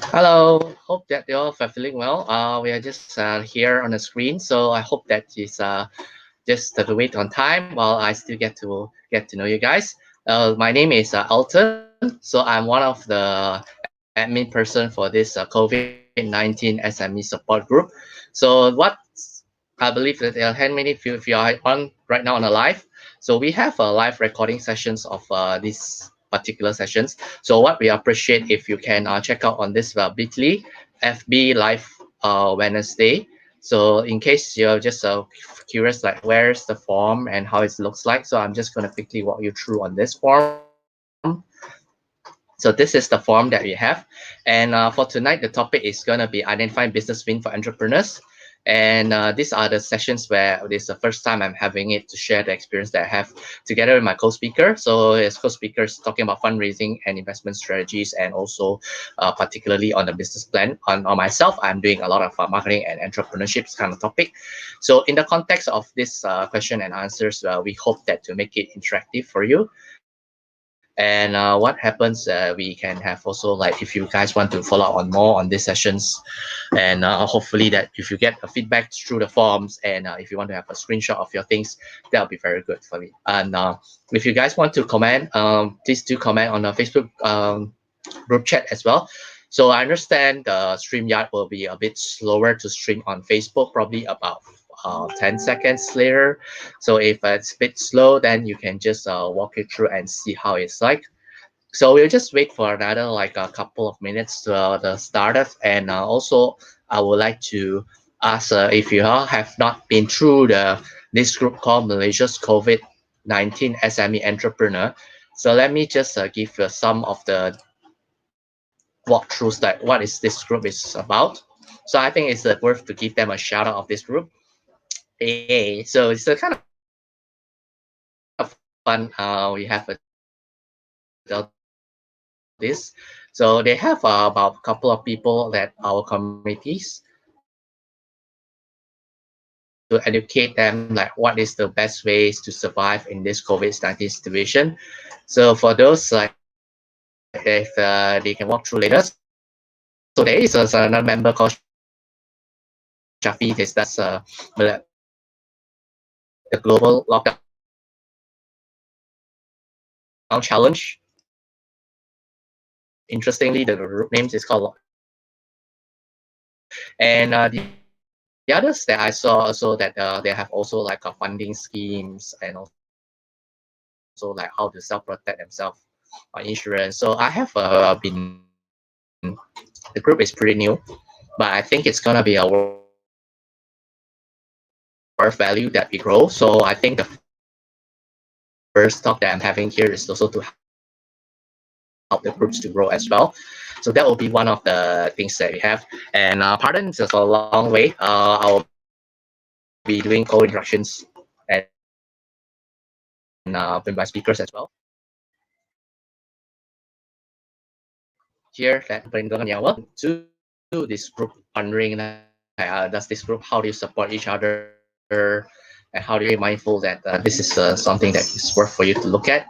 Hello, hope that you're all feeling well. We are just here on the screen, so I hope that is just to wait on time while I still get to know you guys. My name is Elton, so I'm one of the admin person for this COVID-19 SME support group. So what I believe that hand many if you are on right now on a live, so we have live recording sessions of these particular sessions. So what we appreciate if you can check out on this Bitly FB Live Wednesday. So in case you're just curious, like where's the form and how it looks like, so I'm just going to quickly walk you through on this form. So this is the form that we have, and for tonight the topic is going to be identifying business win for entrepreneurs. And these are the sessions where this is the first time I'm having it to share the experience that I have together with my co-speaker. So as co-speakers talking about fundraising and investment strategies, and also particularly on the business plan. On myself, I'm doing a lot of marketing and entrepreneurship kind of topic. So in the context of this question and answers, we hope that to make it interactive for you. And what happens, we can have also like if you guys want to follow up on more on these sessions, and hopefully that if you get a feedback through the forms, and if you want to have a screenshot of your things, that'll be very good for me. And if you guys want to comment, please do comment on the Facebook group chat as well. So I understand the StreamYard will be a bit slower to stream on Facebook, probably about 10 seconds later. So if it's a bit slow, then you can just walk it through and see how it's like. So we'll just wait for another like a couple of minutes to the startup. And also, I would like to ask if you all have not been through this group called Malaysia's COVID-19 SME Entrepreneur. So let me just give you some of the walkthroughs that what is this group is about. So I think it's worth to give them a shout out of this group. Hey, so it's a kind of fun. We have dealt this. So they have about a couple of people that our communities to educate them like what is the best ways to survive in this COVID-19 situation. So for those like if they can walk through later. So there is another member called Shafi. This does the global lockdown challenge. Interestingly, the group names is called and the others that I saw also that they have also like a funding schemes, and also like how to self protect themselves on insurance. So I have been the group is pretty new, but I think it's gonna be a worth value that we grow. So I think the first talk that I'm having here is also to help the groups to grow as well. So that will be one of the things that we have, and also be doing co-introductions. And pardon, it's just a long way. I'll be doing co-introductions and with my speakers as well. Here, welcome to this group. Wondering, does this group, how do you support each other, and how do you be mindful that this is something that is worth for you to look at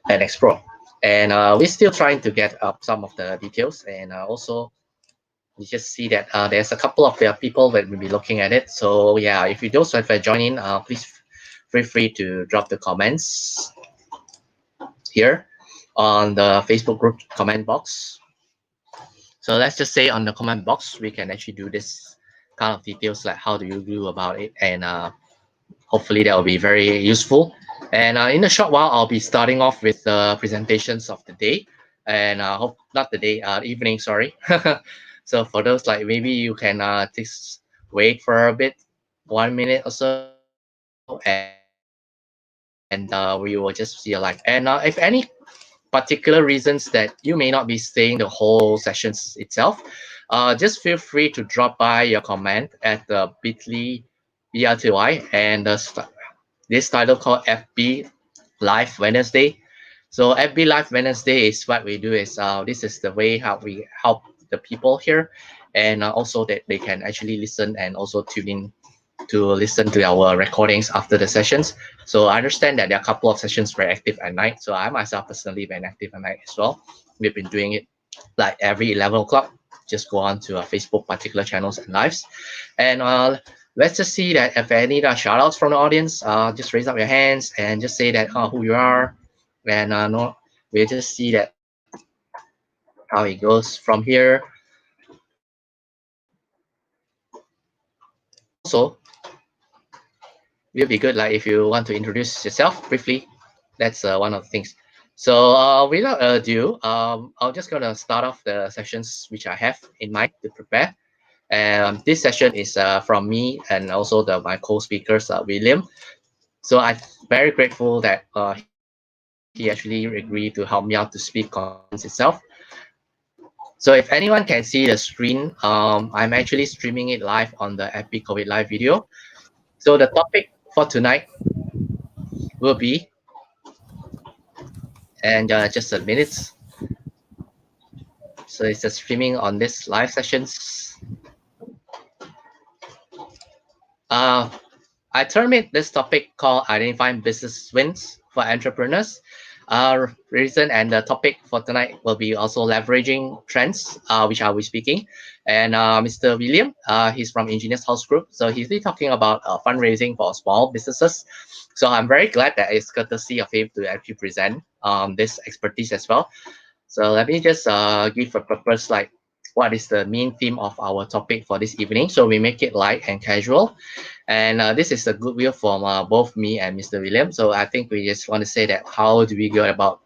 and explore. And we're still trying to get up some of the details, and also you just see that there's a couple of people that will be looking at it. So yeah, if you don't want to join in, please feel free to drop the comments here on the Facebook group comment box. So let's just say on the comment box, we can actually do this kind of details like how do you do about it, and hopefully that will be very useful. And in a short while, I'll be starting off with the presentations of the day, and hope not the day, evening. Sorry. So for those like maybe you can just wait for a bit, 1 minute or so, and we will just see a live. And if any particular reasons that you may not be staying the whole sessions itself, just feel free to drop by your comment at the bit.ly BRTY and this title called FB Live Wednesday. So FB Live Wednesday is what we do is this is the way how we help the people here, and also that they can actually listen and also tune in to listen to our recordings after the sessions. So I understand that there are a couple of sessions very active at night. So I myself personally been active at night as well. We've been doing it like every 11 o'clock. just go on to Facebook particular channels and lives. And let's just see that if any shout outs from the audience, just raise up your hands and just say that who you are. And no, we'll just see that how it goes from here. Also, will be good like if you want to introduce yourself briefly. That's one of the things. So without ado, I'm just gonna start off the sessions which I have in mind to prepare. This session is from me and also my co-speakers, William. So I'm very grateful that he actually agreed to help me out to speak on this itself. So if anyone can see the screen, I'm actually streaming it live on the Epic COVID Live video. So the topic for tonight will be, and just a minute. So it's a streaming on this live sessions. Uh, I term it this topic called identifying business wins for entrepreneurs. Reason and the topic for tonight will be also leveraging trends, which I will be speaking. And Mr. William, he's from Engineers House Group. So he's really talking about fundraising for small businesses. So I'm very glad that it's courtesy of him to actually present this expertise as well. So let me just give a purpose like what is the main theme of our topic for this evening. So we make it light and casual. And this is a goodwill from both me and Mr. William. So I think we just want to say that how do we go about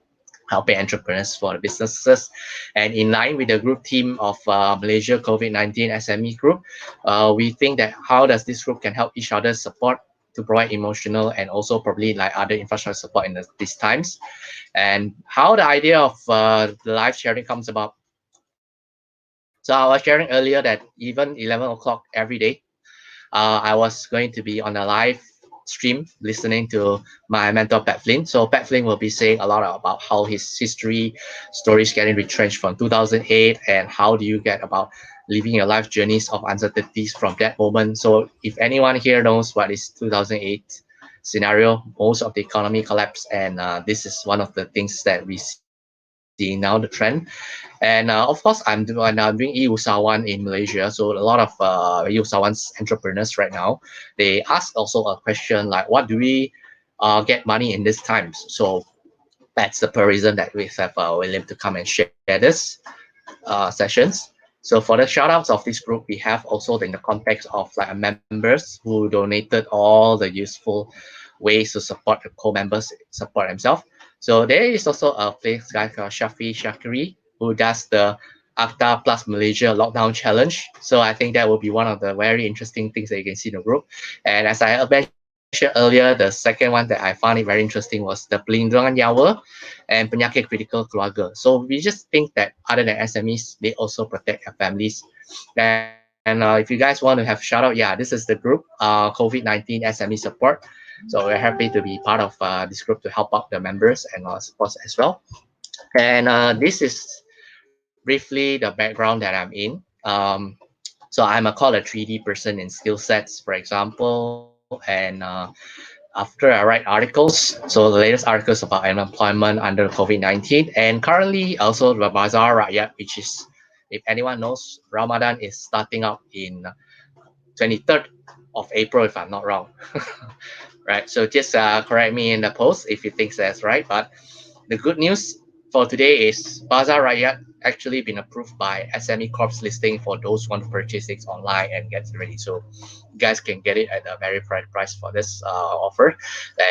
helping entrepreneurs for the businesses. And in line with the group team of Malaysia COVID-19 SME group, we think that how does this group can help each other support to provide emotional and also probably like other infrastructure support in these times. And how the idea of the live sharing comes about. So I was sharing earlier that even 11 o'clock every day, I was going to be on a live stream listening to my mentor Pat Flynn. So Pat Flynn will be saying a lot about how his history stories getting retrenched from 2008 and how do you get about living your life journeys of uncertainties from that moment. So if anyone here knows what is 2008 scenario, most of the economy collapsed, and this is one of the things that we see now the trend. And of course, I'm doing e-usahawan in Malaysia. So a lot of e-usahawans entrepreneurs right now, they ask also a question like, what do we get money in these times? So that's the per reason that we have William to come and share this sessions. So for the shout outs of this group, we have also in the context of like members who donated all the useful ways to support the co-members support themselves. So there is also a place guy called Shafi Shakiri who does the ACTA plus Malaysia lockdown challenge. So I think that will be one of the very interesting things that you can see in the group. And as I mentioned earlier, the second one that I found it very interesting was the Pelindungan Nyawa and Penyakit Critical Keluarga. So we just think that other than SMEs, they also protect their families. And if you guys want to have shout out, yeah, this is the group, COVID-19 SME support. So we're happy to be part of this group to help out the members and support as well. And this is briefly the background that I'm in. So I'm a called a 3D person in skill sets, for example, and after I write articles, so the latest articles about unemployment under COVID-19, and currently also the Bazaar Rakyat, which is, if anyone knows, Ramadan is starting up in 23rd of April, if I'm not wrong. Right, so just correct me in the post if you think that's right. But the good news for today is Bazaar Rakyat actually been approved by SME Corp's listing for those who want to purchase it online and get it ready. So you guys can get it at a very fair price for this offer.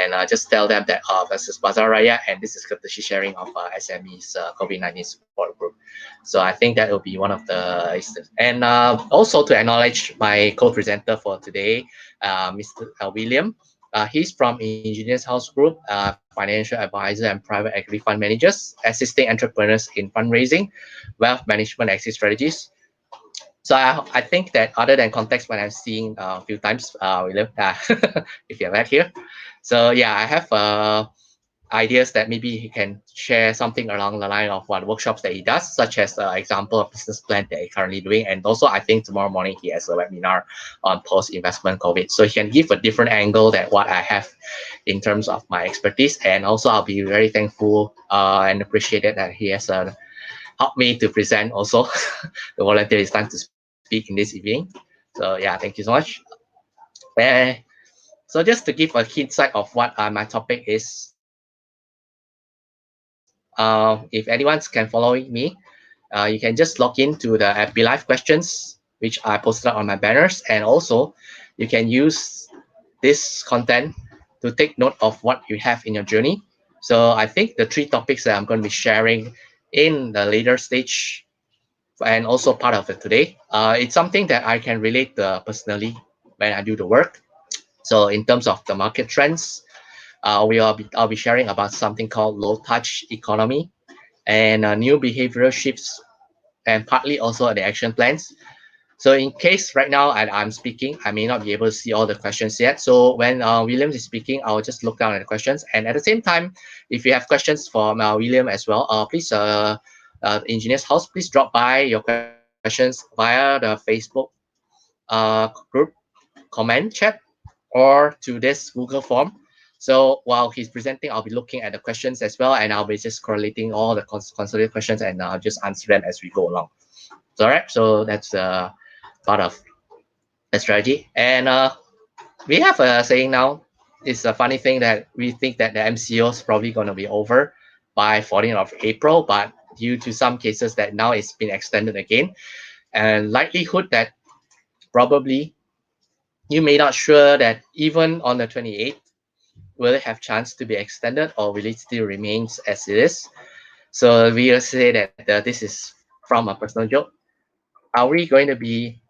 And just tell them that this is Bazaar Rakyat and this is courtesy sharing of SME's COVID-19 support group. So I think that will be one of the, and also to acknowledge my co-presenter for today, Mr. William. He's from Engineers House Group, financial advisor and private equity fund managers, assisting entrepreneurs in fundraising, wealth management, exit strategies. So I think that other than context, when I'm seeing a few times, William, if you're right here. So yeah, I have ideas that maybe he can share something along the line of what workshops that he does, such as example of business plan that he's currently doing. And also, I think tomorrow morning he has a webinar on post-investment COVID. So he can give a different angle than what I have in terms of my expertise. And also, I'll be very thankful and appreciated that he has help me to present also. The volunteer is time to speak in this evening. So yeah, thank you so much. Uh, so just to give a hint side of what my topic is, if anyone's can following me, you can just log into the FB Live questions, which I posted on my banners, and also you can use this content to take note of what you have in your journey. So I think the three topics that I'm going to be sharing in the later stage and also part of it today, it's something that I can relate personally when I do the work. So in terms of the market trends, I'll be sharing about something called low touch economy and new behavioral shifts and partly also the action plans. So in case right now I'm speaking, I may not be able to see all the questions yet. So when William is speaking, I'll just look down at the questions. And at the same time, if you have questions from William as well, please, Engineer's House, please drop by your questions via the Facebook group comment chat or to this Google form. So while he's presenting, I'll be looking at the questions as well, and I'll be just correlating all the consolidated questions, and I'll just answer them as we go along. So, all right, so that's part of the strategy. And we have a saying now. It's a funny thing that we think that the MCO is probably going to be over by 14th of April, but due to some cases that now it's been extended again, and likelihood that probably you may not sure that even on the 28th will it have chance to be extended or will it still remains as it is. So we will say that this is from a personal joke. Are we going to be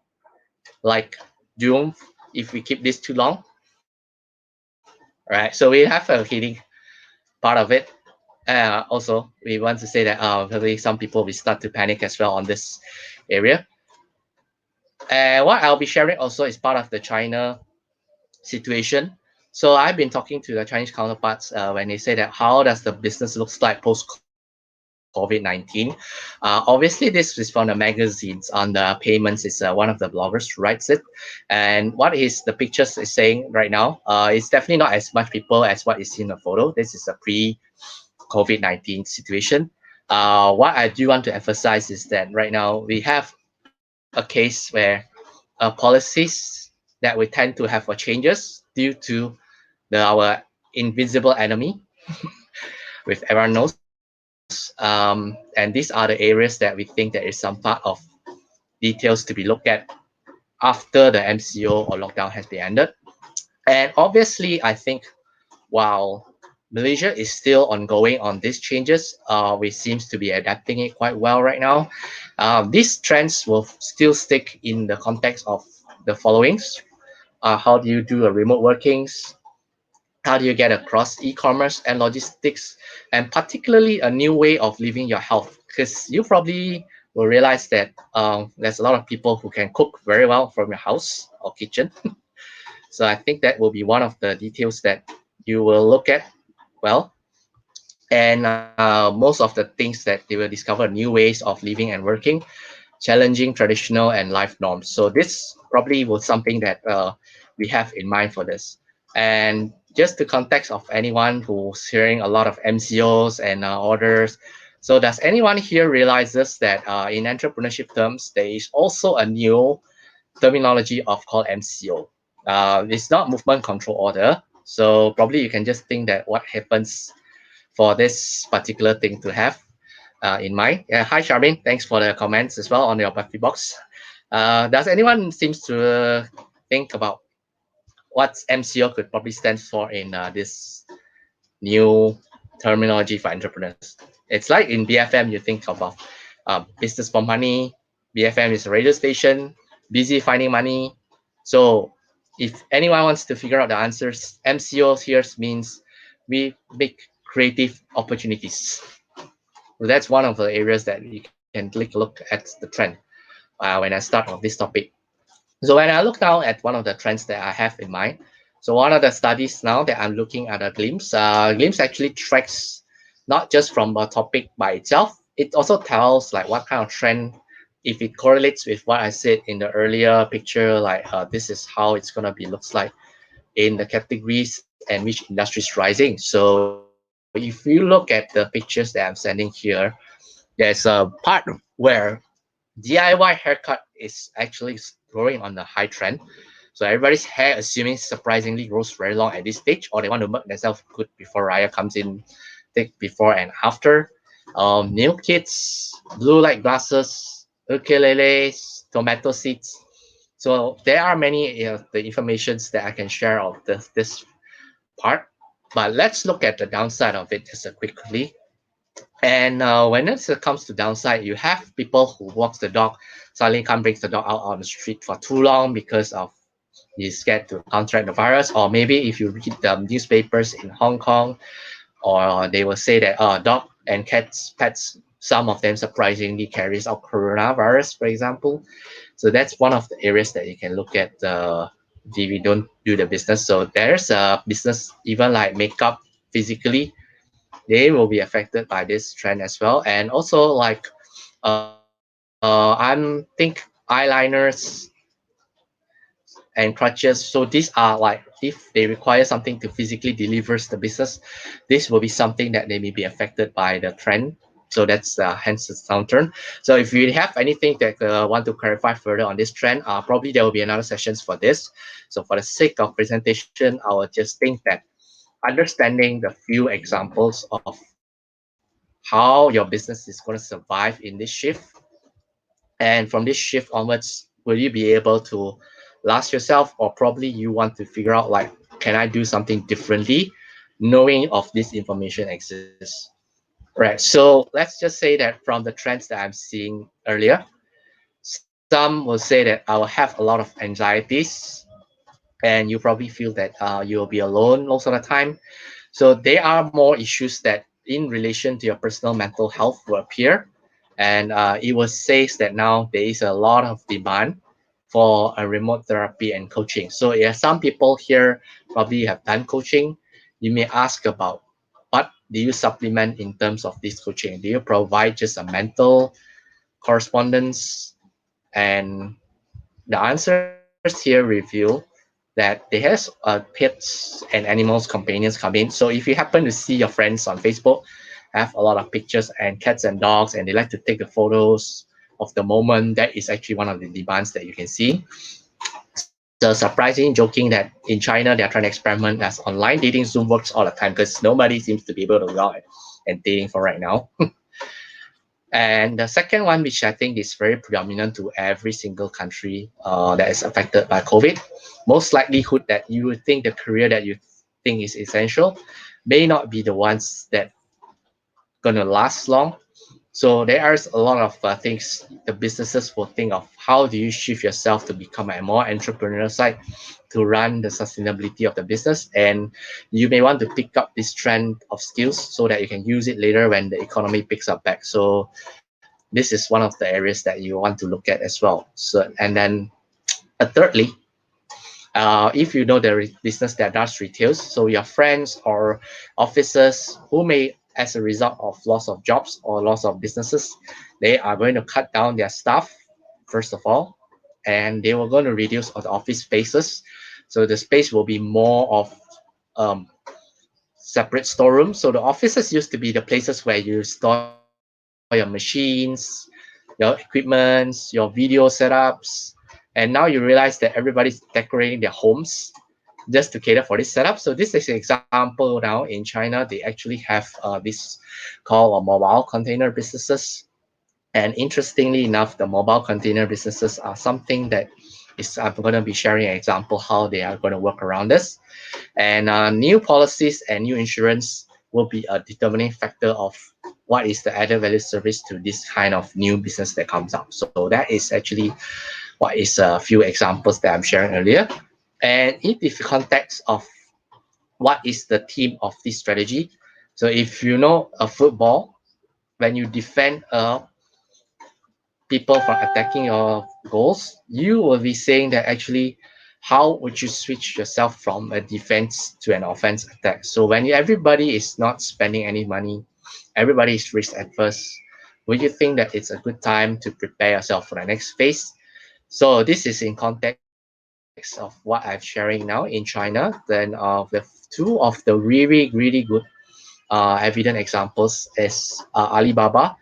like doomed if we keep this too long? Right. So we have a healing part of it. Also, we want to say that probably some people will start to panic as well on this area. And what I'll be sharing also is part of the China situation. So I've been talking to the Chinese counterparts when they say that how does the business looks like post COVID-19. Obviously, this is from the magazines on the payments. Is one of the bloggers writes it, and what is the pictures is saying right now? It's definitely not as much people as what is in the photo. This is a pre-COVID-19 situation. What I do want to emphasize is that right now we have a case where policies that we tend to have changes due to our invisible enemy, which everyone knows. And these are the areas that we think there is some part of details to be looked at after the MCO or lockdown has been ended. And obviously, I think while Malaysia is still ongoing on these changes, we seems to be adapting it quite well right now. These trends will still stick in the context of the followings. How do you do a remote workings? How do you get across e-commerce and logistics, and particularly a new way of living your health? Because you probably will realize that there's a lot of people who can cook very well from your house or kitchen. So I think that will be one of the details that you will look at well. And most of the things that they will discover new ways of living and working, challenging traditional and life norms. So this probably was something that we have in mind for this. And just the context of anyone who's hearing a lot of MCOs and orders. So does anyone here realizes that in entrepreneurship terms, there is also a new terminology of called MCO. It's not movement control order. So probably you can just think that what happens for this particular thing to have in mind. Yeah, hi Charmaine, thanks for the comments as well on your birthday box. Does anyone seems to think about what MCO could probably stand for in this new terminology for entrepreneurs? It's like in BFM, you think about business for money. BFM is a radio station, busy finding money. So if anyone wants to figure out the answers, MCO here means we make creative opportunities. So that's one of the areas that you can take a look at the trend when I start on this topic. So when I look now at one of the trends that I have in mind, so one of the studies now that I'm looking at a glimpse, glimpse actually tracks not just from a topic by itself, it also tells like what kind of trend, if it correlates with what I said in the earlier picture, like this is how it's gonna be looks like in the categories and which industry is rising. So if you look at the pictures that I'm sending here, there's a part where DIY haircut is actually growing on the high trend. So everybody's hair, assuming surprisingly, grows very long at this stage, or they want to make themselves good before Raya comes in, take before and after. New kits, blue light glasses, ukuleles, tomato seeds. So there are many the informations that I can share of this part. But let's look at the downside of it just quickly. And when it comes to downside, you have people who walks the dog suddenly can't bring the dog out on the street for too long because of he's scared to contract the virus. Or maybe if you read the newspapers in Hong Kong, or they will say that dog and cats pets, some of them surprisingly carries out coronavirus, for example. So that's one of the areas that you can look at if we don't do the business. So there's a business even like makeup physically, they will be affected by this trend as well. And also like I'm think eyeliners and crutches. So these are like if they require something to physically delivers the business, this will be something that they may be affected by the trend. So that's hence the downturn. So if you have anything that want to clarify further on this trend, probably there will be another sessions for this. So for the sake of presentation, I will just think that understanding the few examples of how your business is going to survive in this shift, and from this shift onwards, will you be able to last yourself, or probably you want to figure out like, can I do something differently, knowing of this information exists. Right. So let's just say that from the trends that I'm seeing earlier, some will say that I will have a lot of anxieties, and you probably feel that you'll be alone most of the time. So there are more issues that in relation to your personal mental health will appear. And it was says that now there is a lot of demand for a remote therapy and coaching. So yeah, some people here probably have done coaching. You may ask about what do you supplement in terms of this coaching? Do you provide just a mental correspondence? And the answers here reveal that they has pets and animals companions come in. So if you happen to see your friends on Facebook have a lot of pictures and cats and dogs, and they like to take the photos of the moment, that is actually one of the demands that you can see. So surprising, joking that in China they are trying to experiment as online dating. Zoom works all the time because nobody seems to be able to go out and dating for right now. And the second one, which I think is very predominant to every single country that is affected by COVID, most likelihood that you would think the career that you think is essential may not be the ones that gonna last long. So there are a lot of things the businesses will think of. How do you shift yourself to become a more entrepreneurial side to run the sustainability of the business? And you may want to pick up this trend of skills so that you can use it later when the economy picks up back. So this is one of the areas that you want to look at as well. So and then thirdly, if you know the business that does retails, so your friends or officers who may, as a result of loss of jobs or loss of businesses, they are going to cut down their staff first of all, and they were going to reduce the office spaces. So the space will be more of um, separate storerooms. So the offices used to be the places where you store your machines, your equipments, your video setups, and now you realize that everybody's decorating their homes just to cater for this setup. So this is an example now in China. They actually have this called mobile container businesses. And interestingly enough, the mobile container businesses are something that is I'm going to be sharing an example how they are going to work around this. And new policies and new insurance will be a determining factor of what is the added value service to this kind of new business that comes up. So that is actually what is a few examples that I'm sharing earlier. And in the context of what is the theme of this strategy, so if you know a football, when you defend people from attacking your goals, you will be saying that actually, how would you switch yourself from a defense to an offense attack? So when everybody is not spending any money, everybody is risk adverse, would you think that it's a good time to prepare yourself for the next phase? So this is in context of what I'm sharing now in China. Then the two of the really, really good evident examples is Alibaba,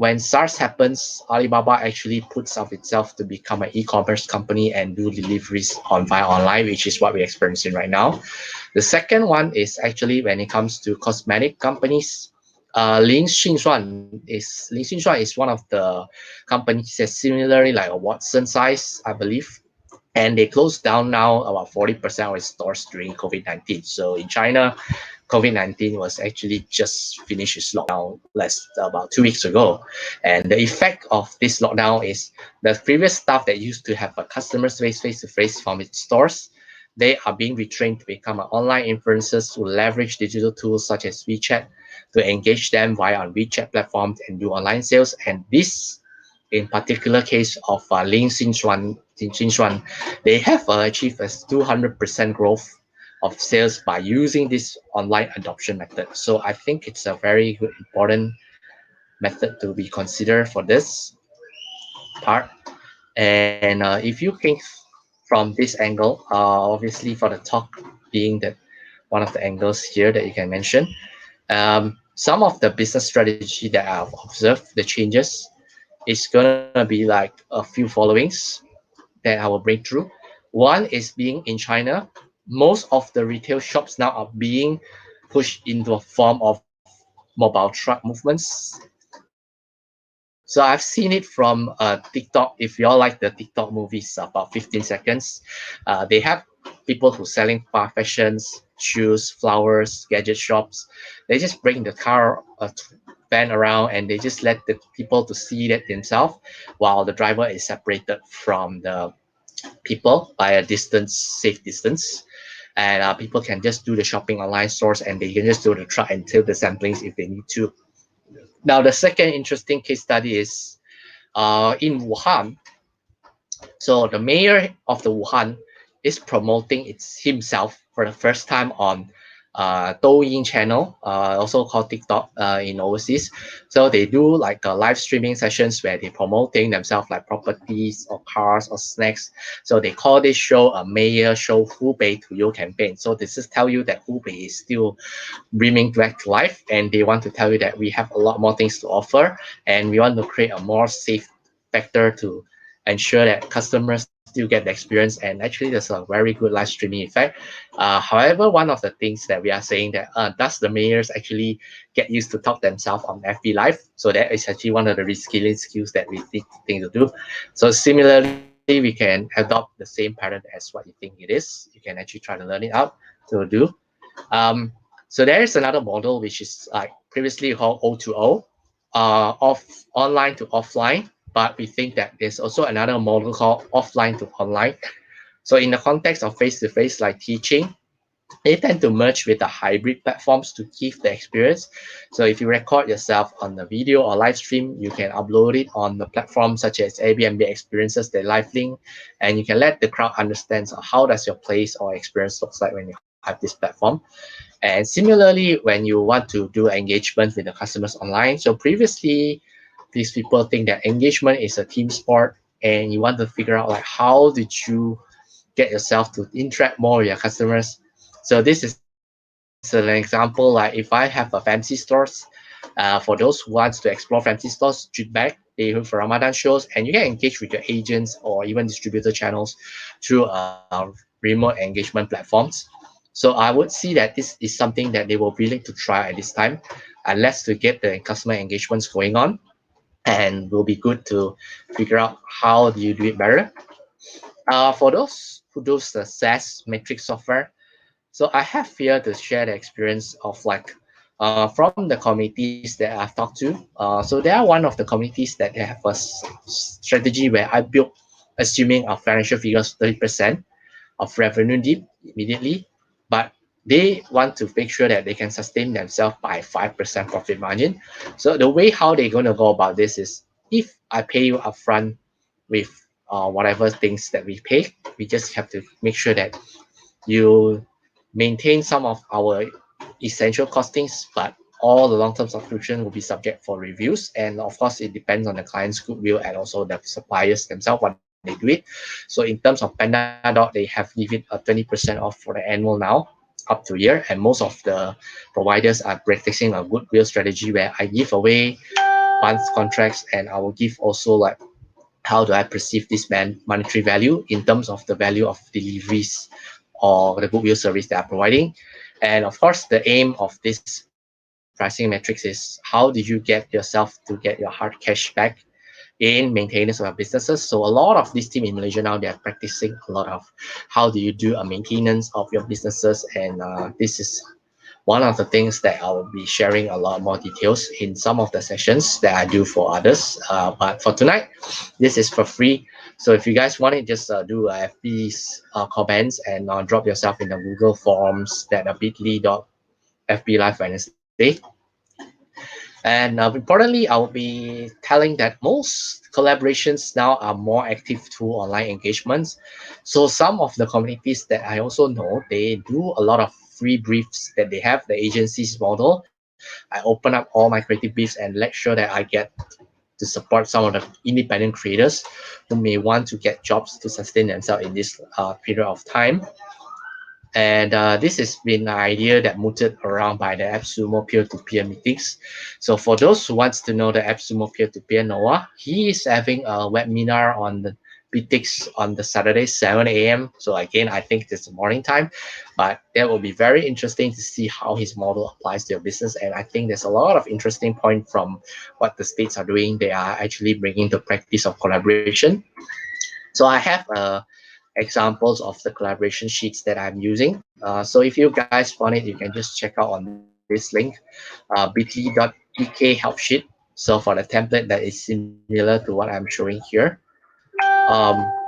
when SARS happens, Alibaba actually puts up itself to become an e-commerce company and do deliveries on via online, which is what we're experiencing right now. The second one is actually when it comes to cosmetic companies. Lin Xinxuan is one of the companies that's similarly like a Watson size, I believe, and they closed down now about 40% of its stores during COVID-19. So in China, COVID-19 was actually just finished its lockdown about 2 weeks ago. And the effect of this lockdown is the previous staff that used to have a customer face-to-face from its stores, they are being retrained to become online influencers to leverage digital tools such as WeChat to engage them via on WeChat platforms and do online sales. And this in particular case of Lin Xinxuan, they have achieved a 200% growth of sales by using this online adoption method. So I think it's a very good, important method to be considered for this part. And if you think from this angle, obviously for the talk being that one of the angles here that you can mention, some of the business strategy that I've observed, the changes, is gonna be like a few followings that I will bring through. One is being in China, most of the retail shops now are being pushed into a form of mobile truck movements. So I've seen it from TikTok. If you all like the TikTok movies, about 15 seconds, they have people who selling fashions, shoes, flowers, gadget shops. They just bring the car van around and they just let the people to see that themselves, while the driver is separated from the people by a distance, safe distance. And people can just do the shopping online stores and they can just do the truck and take the samplings if they need to. Now, the second interesting case study is in Wuhan. So the mayor of the Wuhan is promoting himself for the first time on Douyin channel, also called TikTok in overseas. So they do like live streaming sessions where they promoting themselves like properties or cars or snacks. So they call this show a Mayor Show Hubei to You campaign. So this is tell you that Hubei is still bringing back to life, and they want to tell you that we have a lot more things to offer, and we want to create a more safe factor to ensure that customers still get the experience. And actually there's a very good live streaming effect. However, one of the things that we are saying that does the mayors actually get used to talk themselves on FB Live? So that is actually one of the reskilling skills that we think to do. So similarly, we can adopt the same pattern as what you think it is. You can actually try to learn it out to do. Um, so there is another model which is like previously called O2O, off online to offline. But we think that there's also another model called offline to online. So in the context of face-to-face like teaching, they tend to merge with the hybrid platforms to give the experience. So if you record yourself on the video or live stream, you can upload it on the platform such as Airbnb experiences, the live link, and you can let the crowd understand how does your place or experience looks like when you have this platform. And similarly, when you want to do engagement with the customers online, so previously, these people think that engagement is a team sport, and you want to figure out like how did you get yourself to interact more with your customers. So this is an example. Like if I have a fancy stores, for those who wants to explore fancy stores, feedback, they do for Ramadan shows, and you can engage with your agents or even distributor channels through remote engagement platforms. So I would see that this is something that they were willing to try at this time, unless to get the customer engagements going on, and will be good to figure out how do you do it better. For those who do the SaaS metric software, so I have here to share the experience of like from the communities that I've talked to. So they are one of the communities that they have a strategy where I built assuming our financial figures 30% of revenue dip immediately, but they want to make sure that they can sustain themselves by 5% profit margin. So the way how they're going to go about this is if I pay you upfront with whatever things that we pay, we just have to make sure that you maintain some of our essential costings, but all the long-term subscription will be subject for reviews. And of course, it depends on the client's goodwill and also the suppliers themselves, what they do it. So in terms of PandaDoc, they have given a 20% off for the annual now, up to a year. And most of the providers are practicing a goodwill strategy where I give away month contracts, and I will give also like how do I perceive this monetary value in terms of the value of deliveries or the goodwill service that I'm providing. And of course, the aim of this pricing metrics is how do you get yourself to get your hard cash back in maintenance of our businesses. So a lot of this team in Malaysia now, they are practicing a lot of how do you do a maintenance of your businesses, and this is one of the things that I will be sharing a lot more details in some of the sessions that I do for others. But for tonight, this is for free. So if you guys want it, just do FB's comments and drop yourself in the Google Forms that are bit.ly.fb Live Wednesday. And importantly, I'll be telling that most collaborations now are more active through online engagements. So some of the communities that I also know, they do a lot of free briefs that they have, the agencies model. I open up all my creative briefs and make sure that I get to support some of the independent creators who may want to get jobs to sustain themselves in this period of time. And this has been an idea that mooted around by the AppSumo peer-to-peer meetings. So for those who wants to know the AppSumo peer-to-peer Noah, he is having a webinar on the BTIX on the Saturday, 7 a.m. So again, I think it's the morning time, but that will be very interesting to see how his model applies to your business. And I think there's a lot of interesting point from what the states are doing. They are actually bringing the practice of collaboration. So I have examples of the collaboration sheets that I'm using. So if you guys want it, you can just check out on this link, bit.ly.ek help sheet. So for the template that is similar to what I'm showing here.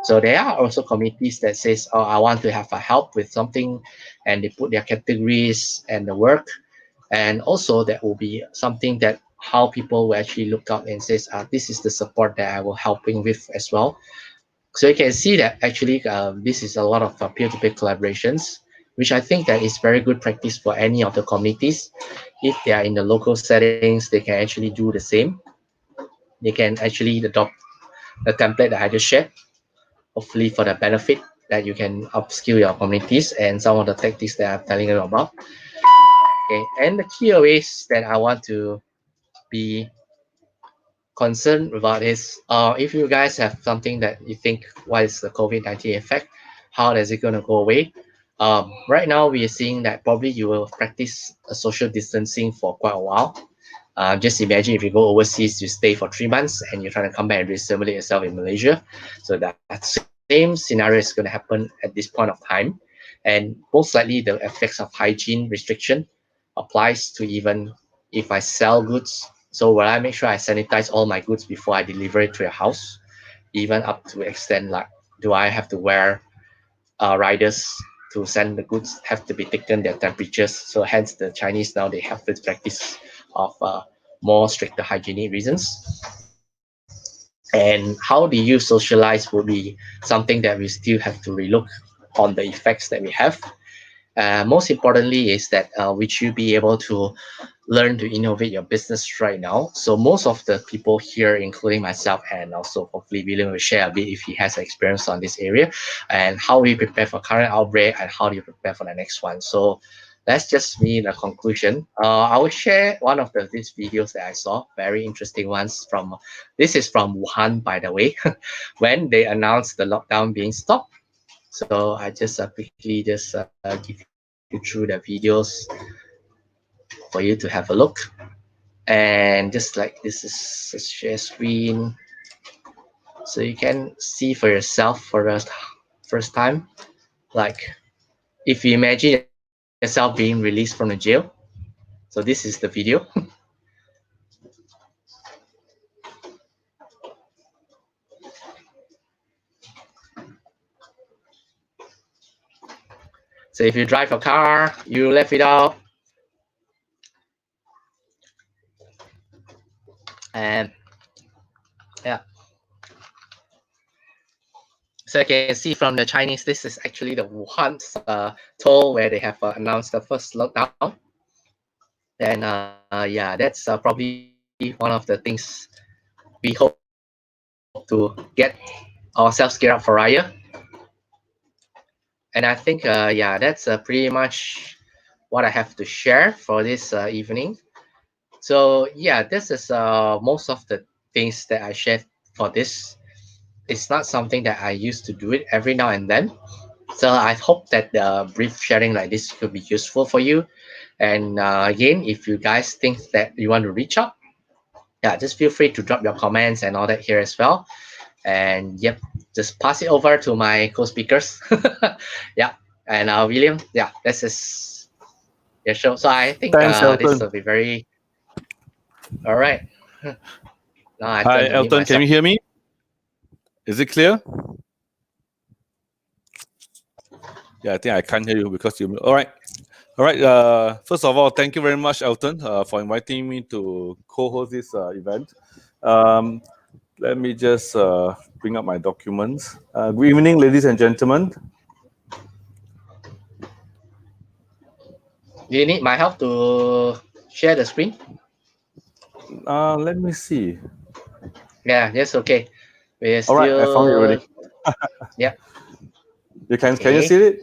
So there are also communities that says, oh, I want to have a help with something, and they put their categories and the work. And also that will be something that how people will actually look up and says, this is the support that I will helping with as well. So you can see that actually this is a lot of peer-to-peer collaborations, which I think that is very good practice for any of the communities. If they are in the local settings, they can actually do the same. They can actually adopt the template that I just shared, hopefully for the benefit that you can upskill your communities and some of the tactics that I'm telling you about. Okay, and the key ways that I want to be concerned about is if you guys have something that you think what is the COVID-19 effect, how is it going to go away? Right now, we are seeing that probably you will practice a social distancing for quite a while. Just imagine if you go overseas, you stay for 3 months and you're trying to come back and reassimilate yourself in Malaysia. So that same scenario is going to happen at this point of time. And most likely the effects of hygiene restriction applies to even if I sell goods. So will I make sure I sanitize all my goods before I deliver it to your house? Even up to extent like, do I have to wear riders to send the goods have to be taken their temperatures. So hence the Chinese now they have this practice of more stricter hygienic reasons. And how do you socialize will be something that we still have to relook on the effects that we have. Most importantly is that would you be able to learn to innovate your business right now? So most of the people here, including myself, and also hopefully William will share a bit if he has experience on this area, and how we prepare for current outbreak and how do you prepare for the next one. So that's just me in a conclusion. I will share one of these videos that I saw, very interesting ones from, this is from Wuhan, by the way, when they announced the lockdown being stopped. So I just quickly just give you through the videos for you to have a look. And just like this is a share screen, so you can see for yourself for the first time. Like if you imagine yourself being released from the jail, so this is the video. So if you drive a car, you left it out, and yeah. So you can see from the Chinese, this is actually the Wuhan toll where they have announced the first lockdown. Then yeah, that's probably one of the things we hope to get ourselves geared up for Raya. And I think yeah, that's pretty much what I have to share for this evening. So yeah, this is most of the things that I shared for this. It's not something that I used to do it every now and then. So I hope that the brief sharing like this could be useful for you. And again, if you guys think that you want to reach out, yeah, just feel free to drop your comments and all that here as well. And yep, just pass it over to my co-speakers. Yeah, and William, yeah, this is your show. So I think Thanks, this Elton. will be very all right. Now I turn Hi, to mute Elton. Can myself. you hear me? Is it clear? Yeah, I think I can't hear you because you. All right. All right. First of all, thank you very much, Elton, for inviting me to co-host this event. Um, Let me just bring up my documents. Good evening, ladies and gentlemen. Do you need my help to share the screen? Let me see. Yeah, yes, okay. We're All right, I found it already. still, yeah, You can you okay. see it?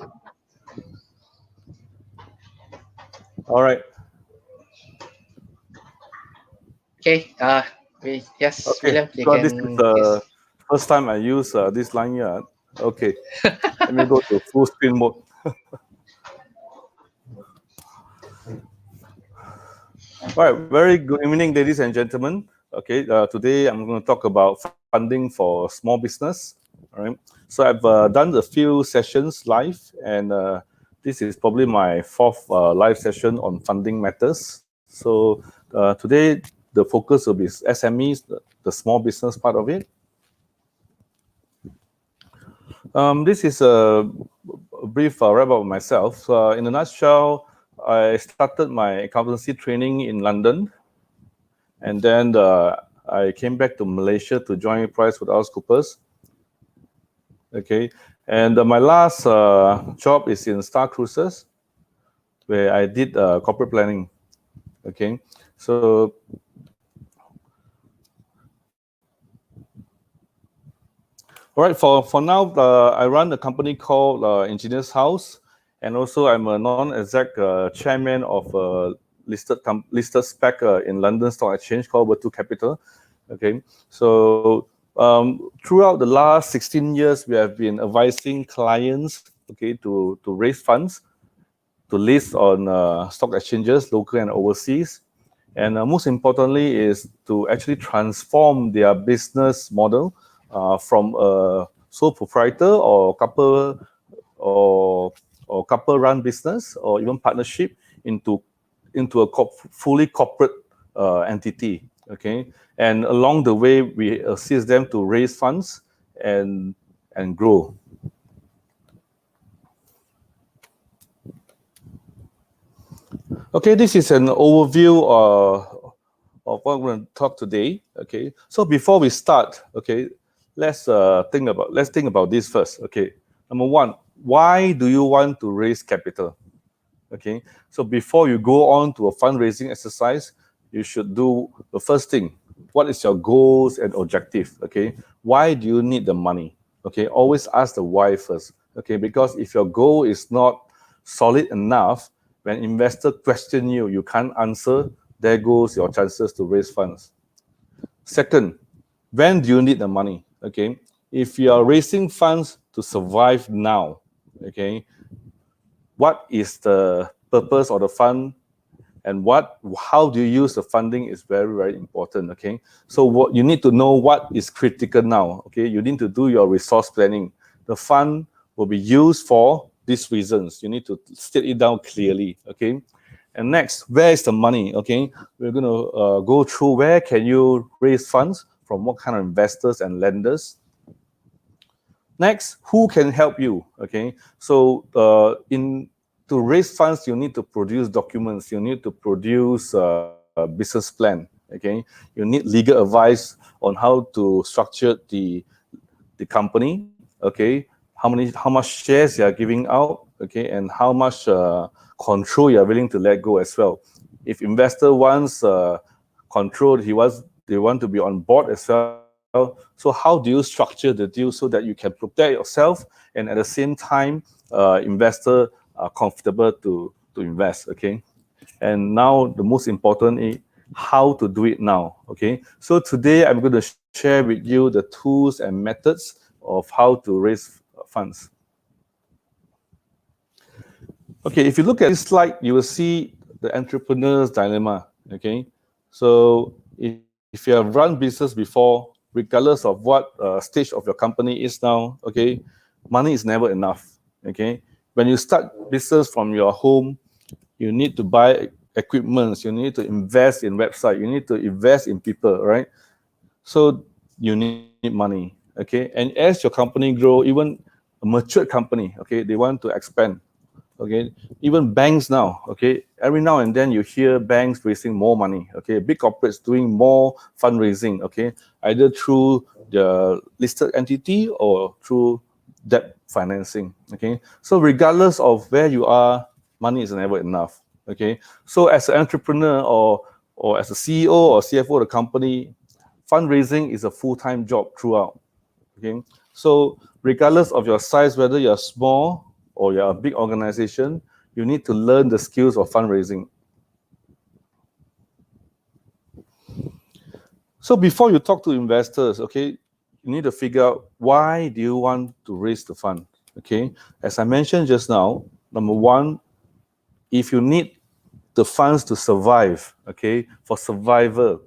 All right. Okay, yes, Okay. William, you Because this is can, the yes. first time I use this line here. Okay. Let me go to full screen mode. All right. Very good evening, ladies and gentlemen. Okay. Today I'm going to talk about funding for small business. All right. So I've done a few sessions live, and this is probably my fourth live session on funding matters. So today the focus will be SMEs, the small business part of it. This is a brief wrap up of myself. In a nutshell, I started my accountancy training in London, and then I came back to Malaysia to join PricewaterhouseCoopers. Okay, and my last job is in Star Cruises, where I did corporate planning. Okay, so all right, for now, I run a company called Engineers House, and also I'm a non-exec chairman of a listed spec in London Stock Exchange called Virtu Capital. Okay, so throughout the last 16 years, we have been advising clients, okay, to raise funds, to list on stock exchanges, local and overseas. And most importantly is to actually transform their business model from a sole proprietor or couple run business or even partnership into a fully corporate entity. Okay, and along the way we assist them to raise funds and grow. Okay, this is an overview of what we're going to talk today. Okay, so before we start, okay, let's think about this first. Okay, number one, why do you want to raise capital? Okay, so before you go on to a fundraising exercise, you should do the first thing. What is your goals and objective? Okay, why do you need the money? Okay, always ask the why first. Okay, because if your goal is not solid enough, when investor question you, you can't answer, there goes your chances to raise funds. Second, when do you need the money? Okay, if you are raising funds to survive now, okay, what is the purpose of the fund, and how do you use the funding is very, very important. Okay, so what you need to know, what is critical now. Okay, you need to do your resource planning. The fund will be used for these reasons. You need to state it down clearly. Okay, and next, where is the money? Okay, we're going to go through where can you raise funds from, what kind of investors and lenders. Next, who can help you? Okay, so in to raise funds, you need to produce documents. You need to produce a business plan. Okay, you need legal advice on how to structure the company. Okay, how much shares you are giving out. Okay, and how much control you are willing to let go as well. If investor wants control, they want to be on board as well. So how do you structure the deal so that you can protect yourself and at the same time investor are comfortable to invest. Okay, and now the most important how to do it now. Okay, so today I'm going to share with you the tools and methods of how to raise funds. Okay, if you look at this slide, you will see the entrepreneur's dilemma. Okay, so if you have run business before, regardless of what stage of your company is now, okay, money is never enough. Okay, when you start business from your home, you need to buy equipment, you need to invest in website, you need to invest in people, right? So you need money, okay? And as your company grow, even a matured company, okay, they want to expand, okay? Even banks now, okay, every now and then you hear banks raising more money, okay? Big corporates doing more fundraising, okay? Either through the listed entity or through debt financing, okay? So regardless of where you are, money is never enough, okay? So as an entrepreneur or as a CEO or CFO of the company, fundraising is a full-time job throughout. Okay, so regardless of your size, whether you're small or you're a big organization, you need to learn the skills of fundraising. So before you talk to investors, okay, you need to figure out why do you want to raise the fund. Okay, as I mentioned just now, number one, if you need the funds to survive, okay, for survival,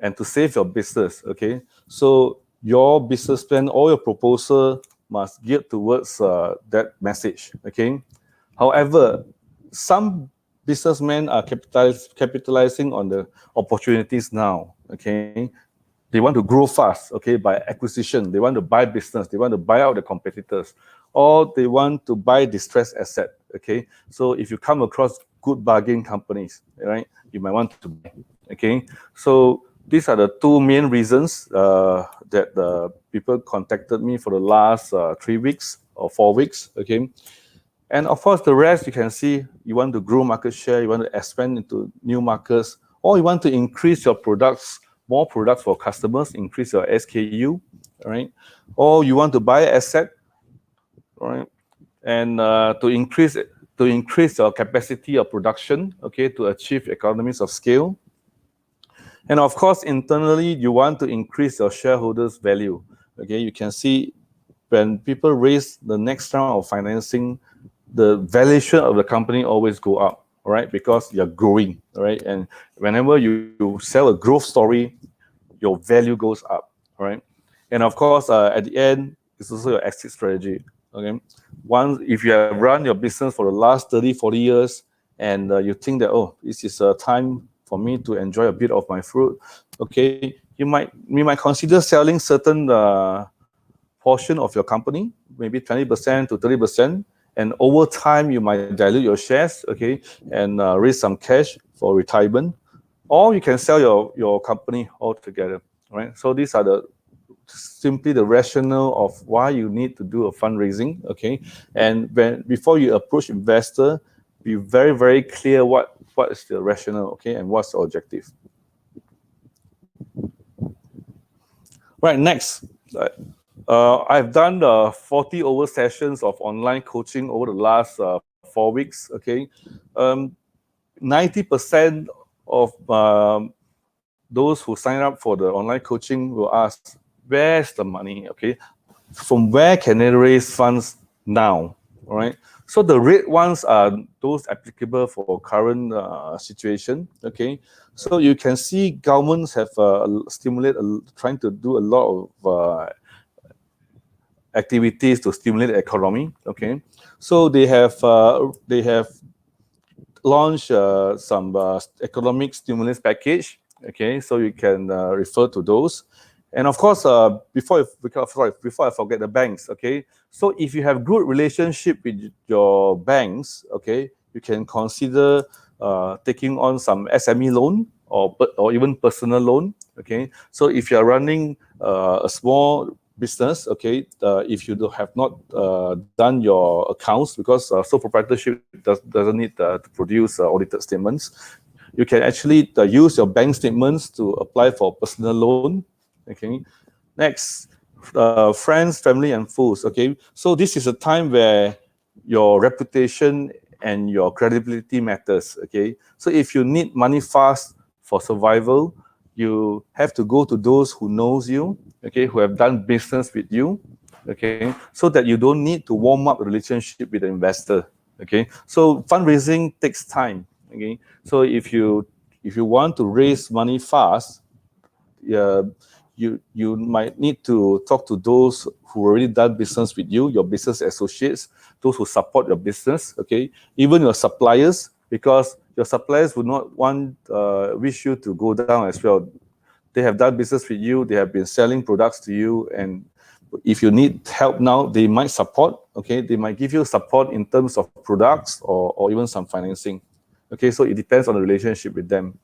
and to save your business, okay? So your business plan or your proposal must gear towards that message, okay? However, some businessmen are capitalizing on the opportunities now, okay? They want to grow fast, okay, by acquisition. They want to buy business. They want to buy out the competitors, or they want to buy distressed asset, okay? So if you come across good bargain companies, right, you might want to buy, okay? So these are the two main reasons that people contacted me for the last 3 weeks or 4 weeks, okay? And of course, the rest you can see, you want to grow market share, you want to expand into new markets, or you want to increase your products, more products for customers, increase your SKU, right? Or you want to buy asset, right? And to increase your capacity of production, okay, to achieve economies of scale. And of course, internally, you want to increase your shareholders' value. Okay, you can see when people raise the next round of financing, the valuation of the company always go up, all right? Because you're growing, all right? And whenever you sell a growth story, your value goes up, all right? And of course, at the end, it's also your exit strategy, okay? Once, if you have run your business for the last 30, 40 years, and you think that, oh, this is a time for me to enjoy a bit of my fruit, okay, you might consider selling certain portion of your company, maybe 20% to 30%, and over time you might dilute your shares, okay, and raise some cash for retirement, or you can sell your company altogether, right? So these are the simply the rationale of why you need to do a fundraising, okay? And before you approach investor, be very, very clear what is the rationale, okay, and what's the objective. Right, next. I've done 40 over sessions of online coaching over the last 4 weeks, okay? 90% of those who sign up for the online coaching will ask, where's the money, okay? From where can they raise funds now, all right? So the red ones are those applicable for current situation, okay? So you can see governments have trying to do a lot of activities to stimulate the economy, okay? So they have launched some economic stimulus package, okay? So you can refer to those. And of course, before I forget the banks, okay? So if you have good relationship with your banks, okay, you can consider taking on some SME loan or even personal loan, okay? So if you're running a small business, okay, if you have not done your accounts, because sole proprietorship doesn't need to produce audited statements, you can actually use your bank statements to apply for personal loan, okay? Next, friends, family, and fools, okay? So this is a time where your reputation and your credibility matters, okay? So if you need money fast for survival, you have to go to those who knows you, okay, who have done business with you, okay, so that you don't need to warm up the relationship with the investor, okay. So fundraising takes time, okay. So if you want to raise money fast, uh, you might need to talk to those who already done business with you, your business associates, those who support your business, okay, even your suppliers, because your suppliers would not want wish you to go down as well. They have done business with you, they have been selling products to you, and if you need help now, they might support, okay, they might give you support in terms of products or even some financing, okay. So it depends on the relationship with them,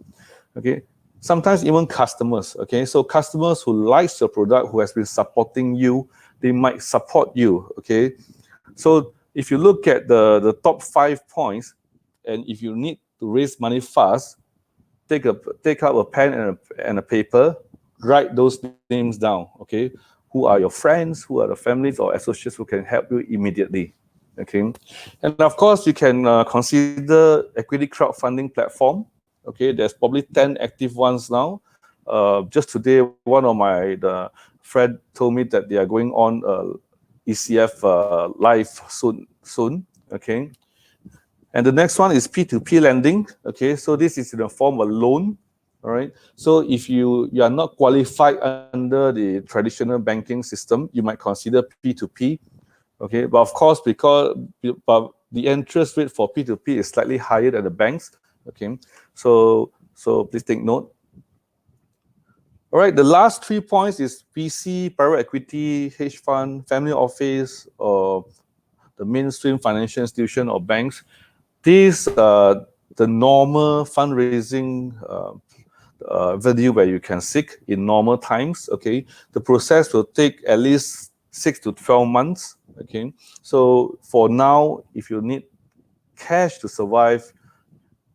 okay. Sometimes even customers, okay, so customers who likes your product, who has been supporting you, they might support you, okay. So if you look at the top 5 points, and if you need to raise money fast, take out a pen and a paper, write those names down, okay. Who are your friends, who are the families or associates who can help you immediately, okay. And of course, you can consider equity crowdfunding platform, okay. There's probably 10 active ones now. Just today, one of the friend told me that they are going on ECF live soon, okay. And the next one is P2P lending, okay. So this is in the form of a loan, all right. So if you are not qualified under the traditional banking system, you might consider P2P, okay. But of course, but the interest rate for P2P is slightly higher than the banks, okay. So please take note. All right, the last 3 points is VC, private equity, hedge fund, family office, or the mainstream financial institution or banks. These are the normal fundraising venue where you can seek in normal times, okay. The process will take at least 6 to 12 months, okay. So for now, if you need cash to survive,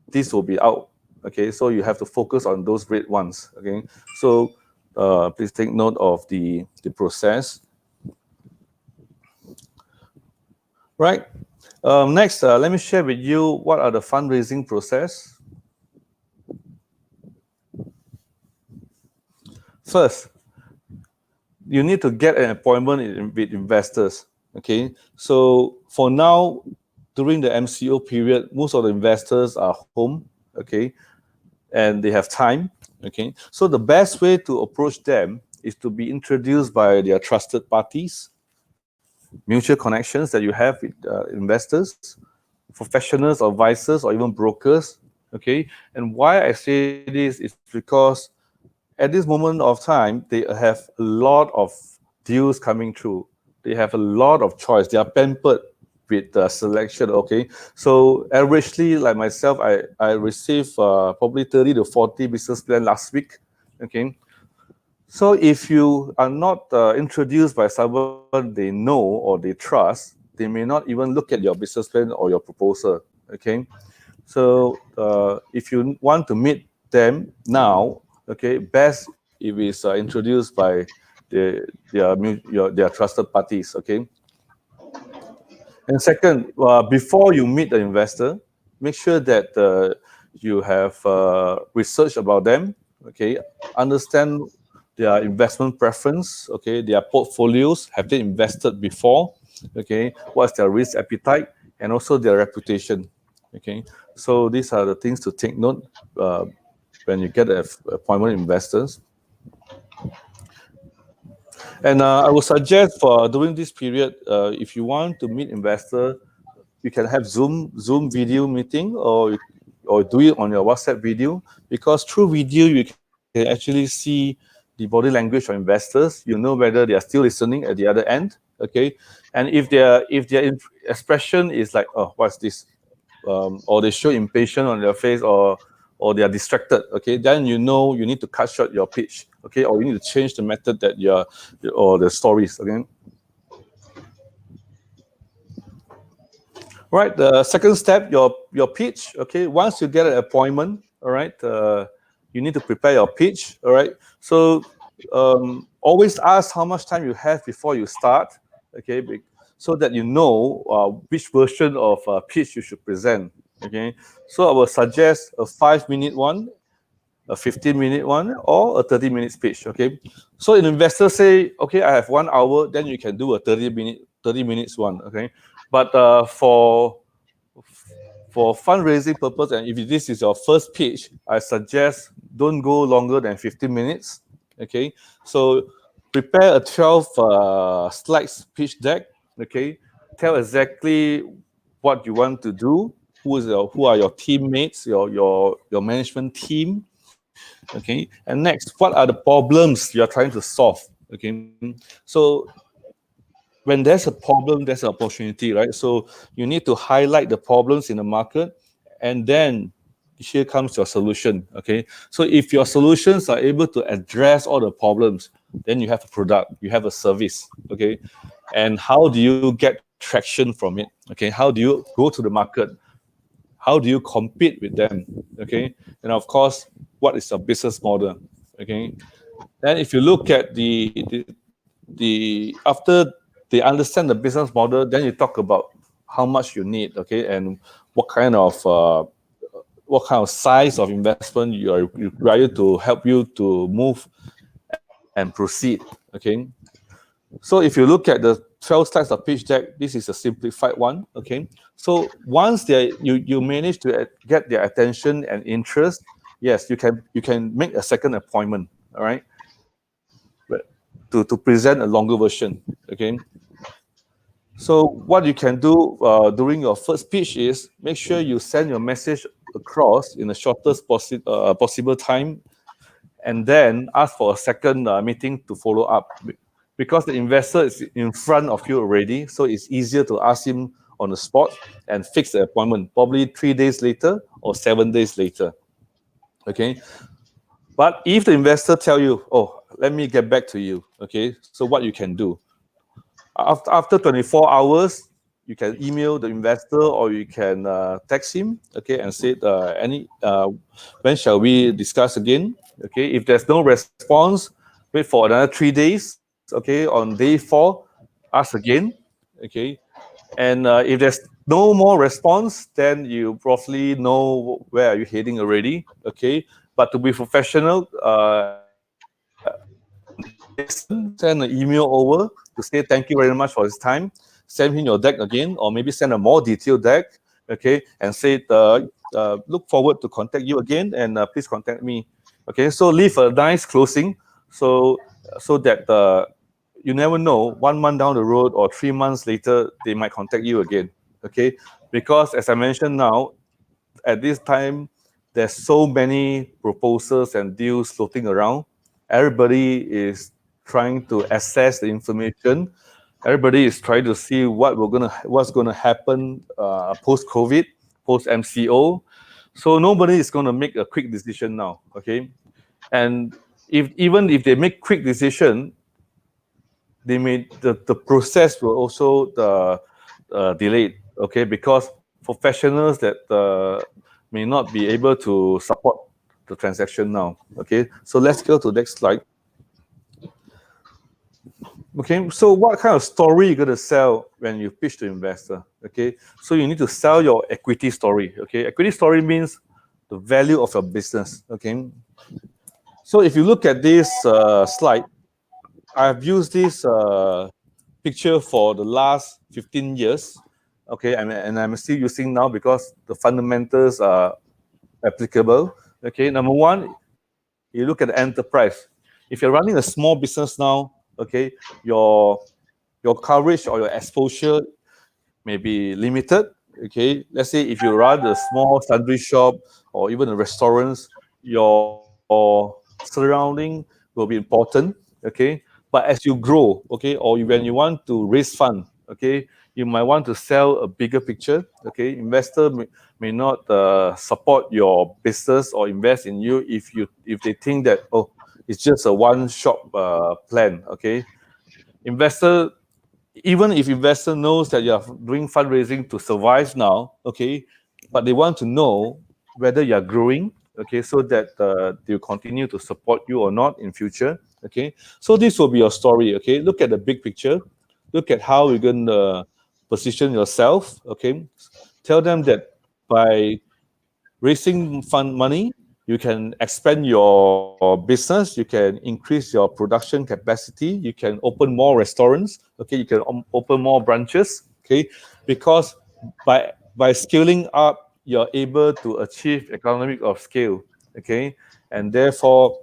this will be out, okay. So you have to focus on those great ones, okay. So please take note of the process. Right. Next, let me share with you what are the fundraising process. First, you need to get an appointment with investors, okay. So for now, during the MCO period, most of the investors are home, okay, and they have time, okay. So the best way to approach them is to be introduced by their trusted parties, mutual connections that you have with investors, professionals, advisors, or even brokers, okay. And why I say this is because at this moment of time, they have a lot of deals coming through. They have a lot of choice. They are pampered with the selection, okay. So averagely, like myself, I received probably 30 to 40 business plan last week, okay. So if you are not introduced by someone they know or they trust, they may not even look at your business plan or your proposal, okay. So if you want to meet them now, okay, best if it's introduced by their trusted parties, okay. And second, before you meet the investor, make sure that you have research about them, okay, understand their investment preference, okay, their portfolios, have they invested before, okay, what's their risk appetite, and also their reputation, okay. So these are the things to take note when you get an appointment with investors. And I would suggest for during this period, if you want to meet investor, you can have Zoom video meeting, or do it on your WhatsApp video, because through video you can actually see the body language of investors. You know whether they are still listening at the other end, okay. And if their expression is like, oh, what's this, or they show impatient on their face, or they are distracted, okay, then you know you need to cut short your pitch, okay, or you need to change the method that you're or the stories, okay. Right. The second step, your pitch. Okay. Once you get an appointment, all right, you need to prepare your pitch. All right. So always ask how much time you have before you start. Okay. So that you know which version of pitch you should present. Okay. So I will suggest a 5-minute one. a 15-minute one or a 30-minute pitch. Okay, so an investor say, okay, I have 1 hour, then you can do a 30 minutes one. Okay, but for fundraising purpose, and if this is your first pitch, I suggest don't go longer than 15 minutes. Okay, so prepare a 12 slides pitch deck. Okay, tell exactly what you want to do, who are your teammates, your management team. Okay, and next, what are the problems you are trying to solve? Okay, so when there's a problem, there's an opportunity, right? So you need to highlight the problems in the market, and then here comes your solution. Okay, so if your solutions are able to address all the problems, then you have a product, you have a service. Okay, and how do you get traction from it? Okay, how do you go to the market? How do you compete with them? Okay, and of course, what is your business model? Okay, then if you look at the after they understand the business model, then you talk about how much you need, okay, and what kind of size of investment you are required to help you to move and proceed. Okay, so if you look at the 12 slides of pitch deck, this is a simplified one. Okay, so once you manage to get their attention and interest, yes, you can make a second appointment. All right, to present a longer version. Okay, so what you can do during your first pitch is make sure you send your message across in the shortest possible time, and then ask for a second meeting to follow up. Because the investor is in front of you already, so it's easier to ask him on the spot and fix the appointment, probably 3 days later or 7 days later. Okay, but if the investor tell you, oh, let me get back to you, okay, so what you can do after 24 hours, you can email the investor or you can text him, okay, and say when shall we discuss again? Okay, if there's no response, wait for another 3 days. Okay, on day 4, ask again. Okay, and if there's no more response, then you roughly know where are you heading already. Okay, but to be professional, send an email over to say thank you very much for his time. Send him your deck again, or maybe send a more detailed deck. Okay, and say look forward to contact you again, and please contact me. Okay, so leave a nice closing, so that you never know, 1 month down the road or 3 months later they might contact you again. Okay, because as I mentioned now, at this time, there's so many proposals and deals floating around. Everybody is trying to assess the information. Everybody is trying to see what's gonna happen post COVID, post MCO. So nobody is gonna make a quick decision now. Okay, and even if they make quick decision, the process will also delayed. Okay, because professionals that may not be able to support the transaction now. Okay, so let's go to the next slide. Okay, so what kind of story you're going to sell when you pitch to investor? Okay, so you need to sell your equity story. Okay, equity story means the value of your business. Okay, so if you look at this slide, I've used this picture for the last 15 years. Okay, and I'm still using now because the fundamentals are applicable. Okay, number one, you look at the enterprise. If you're running a small business now, okay, your coverage or your exposure may be limited. Okay, let's say if you run a small sundry shop or even a restaurants, your surrounding will be important. Okay, but as you grow, okay, or when you want to raise fund, okay, you might want to sell a bigger picture. Okay, investor may not support your business or invest in you if they think that, oh, it's just a one shop plan. Okay, investor, even if investor knows that you are doing fundraising to survive now, okay, but they want to know whether you are growing, okay, so that they'll continue to support you or not in future. Okay, so this will be your story. Okay, look at the big picture, look at how you're going to position yourself. Okay, tell them that by raising fund money, You can expand your business. You can increase your production capacity. You can open more restaurants. Okay, you can open more branches. Okay, because by scaling up, you're able to achieve economic of scale. Okay, and therefore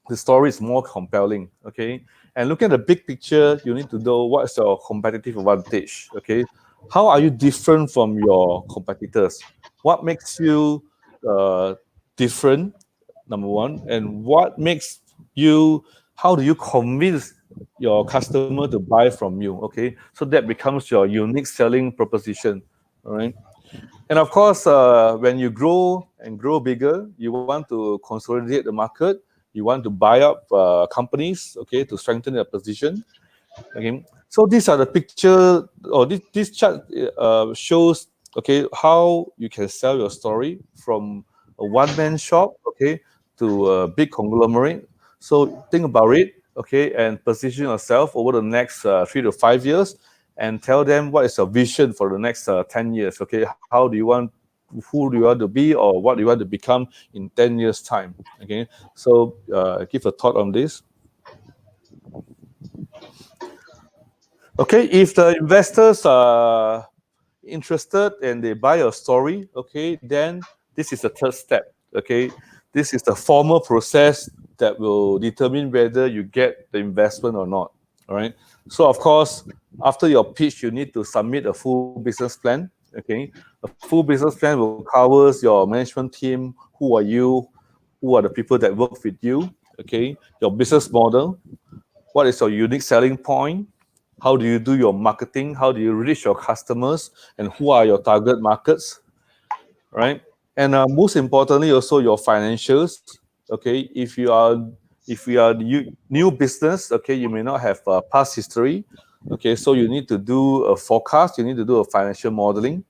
the story is more compelling. Okay, and looking at the big picture, you need to know what's your competitive advantage. Okay, how are you different from your competitors? What makes you uh, different? Number one, and what makes you? How do you convince your customer to buy from you? Okay, so that becomes your unique selling proposition. All right. And of course, when you grow and grow bigger, you want to consolidate the market. You want to buy up companies, okay, to strengthen your position. Okay, so these are the picture, or this chart shows, okay, how you can sell your story from a one-man shop, okay, to a big conglomerate. So think about it, okay, and position yourself over the next 3 to 5 years, and tell them what is your vision for the next 10 years, okay? How do you want, who do you want to be, or what do you want to become in 10 years' time, okay? So give a thought on this. Okay, if the investors are interested and they buy your story, okay, then this is the third step. Okay, this is the formal process that will determine whether you get the investment or not. All right. So of course, after your pitch, you need to submit a full business plan. Okay, a full business plan will covers your management team. Who are you? Who are the people that work with you? Okay, your business model. What is your unique selling point? How do you do your marketing? How do you reach your customers? And who are your target markets? Right? And most importantly, also your financials. Okay, if you are new business, okay, you may not have past history. Okay, so you need to do a forecast. You need to do a financial modeling.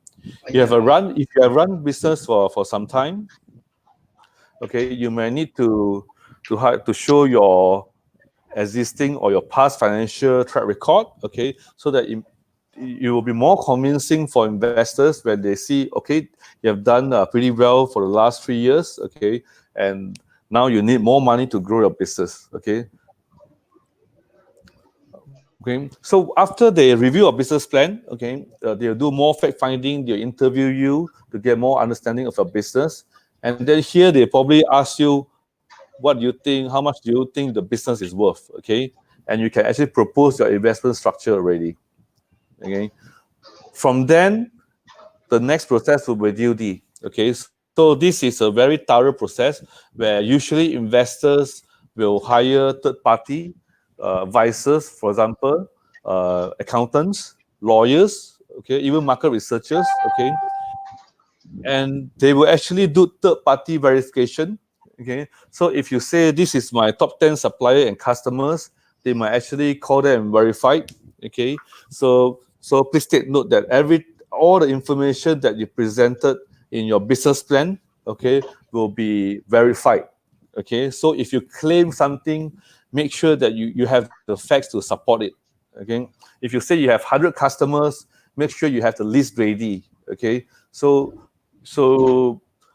You have a run. If you have run business for some time, okay, you may need to show your existing or your past financial track record, okay, so that you will be more convincing for investors when they see, okay, you have done pretty well for the last 3 years, okay, and now you need more money to grow your business, okay. Okay, so after they review a business plan, okay, they'll do more fact finding, they'll interview you to get more understanding of your business, and then here they probably ask you, what do you think, how much do you think the business is worth, okay, and you can actually propose your investment structure already, okay. From then, the next process will be due D. Okay, so this is a very thorough process where usually investors will hire third party advisors, for example, accountants, lawyers, okay, even market researchers, okay, and they will actually do third party verification. Okay, so if you say this is my top 10 supplier and customers, they might actually call them verified. Okay, so please take note that all the information that you presented in your business plan, okay, will be verified. Okay, so if you claim something, make sure that you have the facts to support it. Okay, if you say you have 100 customers, make sure you have the list ready. Okay, so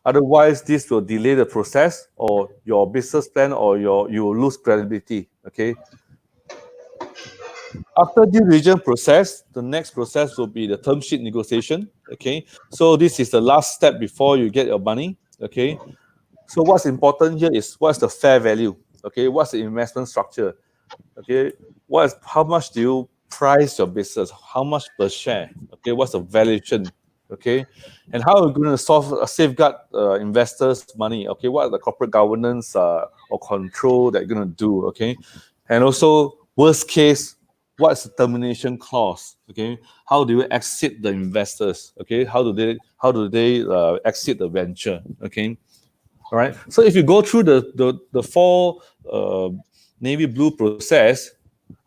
otherwise this will delay the process or your business plan, or you will lose credibility. Okay, after due diligence process, the next process will be the term sheet negotiation. Okay, so this is the last step before you get your money. Okay, so what's important here is what's the fair value. Okay, what's the investment structure. Okay, how much do you price your business, how much per share. Okay, what's the valuation. Okay, and how are we going to safeguard investors money. Okay, what are the corporate governance or control that you're going to do. Okay, and also worst case, what's the termination clause. Okay, how do you exit the investors. Okay, how do they exit the venture. Okay, all right. So if you go through the four navy blue process,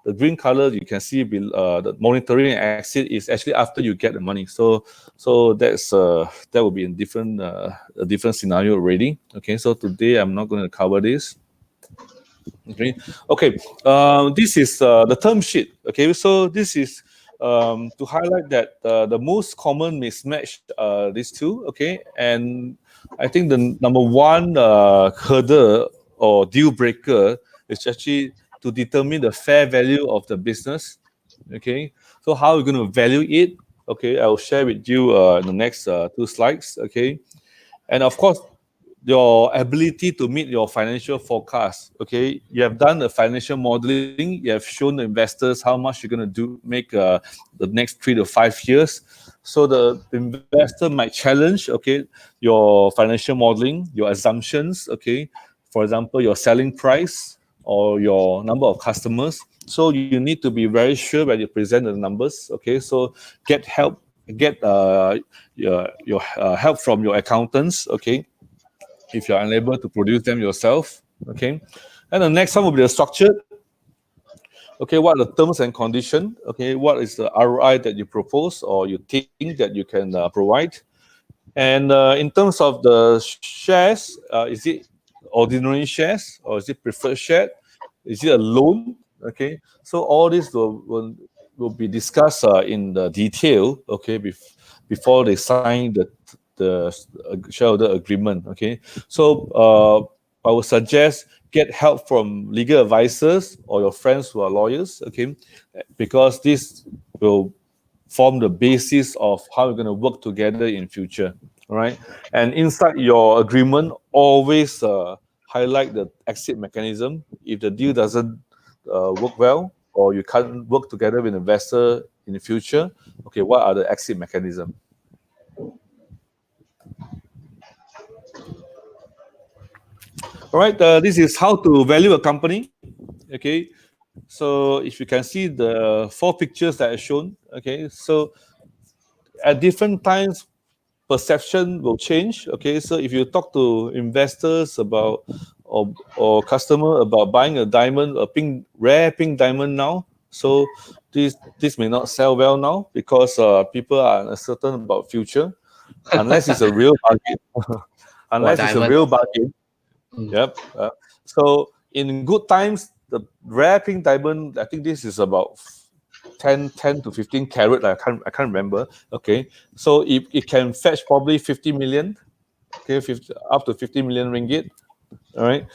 the green color you can see the monitoring and exit is actually after you get the money. So that will be a different scenario already. Okay. So today I'm not going to cover this. Okay. This is the term sheet. Okay. So this is to highlight that the most common mismatch these two. Okay. And I think the number one hurdle or deal breaker is actually to determine the fair value of the business. Okay, so how are we going to value it? Okay, I'll share with you in the next two slides. Okay, and of course, your ability to meet your financial forecast. Okay, you have done the financial modeling. You have shown the investors how much you're going to do make the next 3 to 5 years. So the investor might challenge, okay, your financial modeling, your assumptions. Okay, for example, your selling price or your number of customers. So you need to be very sure when you present the numbers. Okay, so get help, get your help from your accountants. Okay, if you're unable to produce them yourself. Okay, and the next one will be the structure. Okay, what are the terms and condition? Okay, what is the ROI that you propose or you think that you can provide? And in terms of the shares, is it ordinary shares or is it preferred share? Is it a loan? Okay, so all this will be discussed in the detail. Okay, before they sign the shareholder agreement. Okay, so I would suggest get help from legal advisors or your friends who are lawyers. Okay, because this will form the basis of how we're going to work together in future. All right, and inside your agreement, always highlight the exit mechanism. If the deal doesn't work well or you can't work together with an investor in the future, okay, what are the exit mechanism? All right, this is how to value a company. Okay, so if you can see the four pictures that are shown, okay, so at different times perception will change. Okay, so if you talk to investors about or customer about buying a diamond, a rare pink diamond now, so this may not sell well now because people are uncertain about future, unless it's a real bargain. Or Unless it's a diamond. real bargain. Mm. Yep. So in good times, the rare pink diamond, I think this is about 10 to 15 carat. I can't remember. Okay. So it can fetch probably 50 million. Okay, 50, up to 50 million ringgit. All right.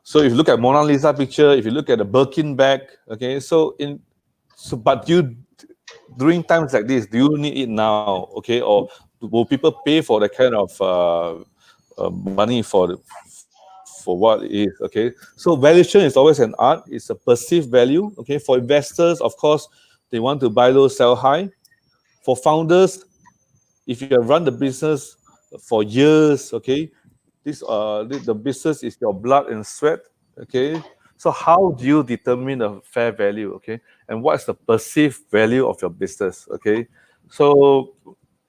So if you look at Mona Lisa picture, if you look at the Birkin bag, okay. But you during times like this, do you need it now? Okay, or will people pay for that kind of money for what it is? Okay, so valuation is always an art. It's a perceived value. Okay, for investors, of course, they want to buy low, sell high. For founders, if you have run the business for years, okay, the business is your blood and sweat. Okay, so how do you determine a fair value? Okay, and what's the perceived value of your business? Okay, so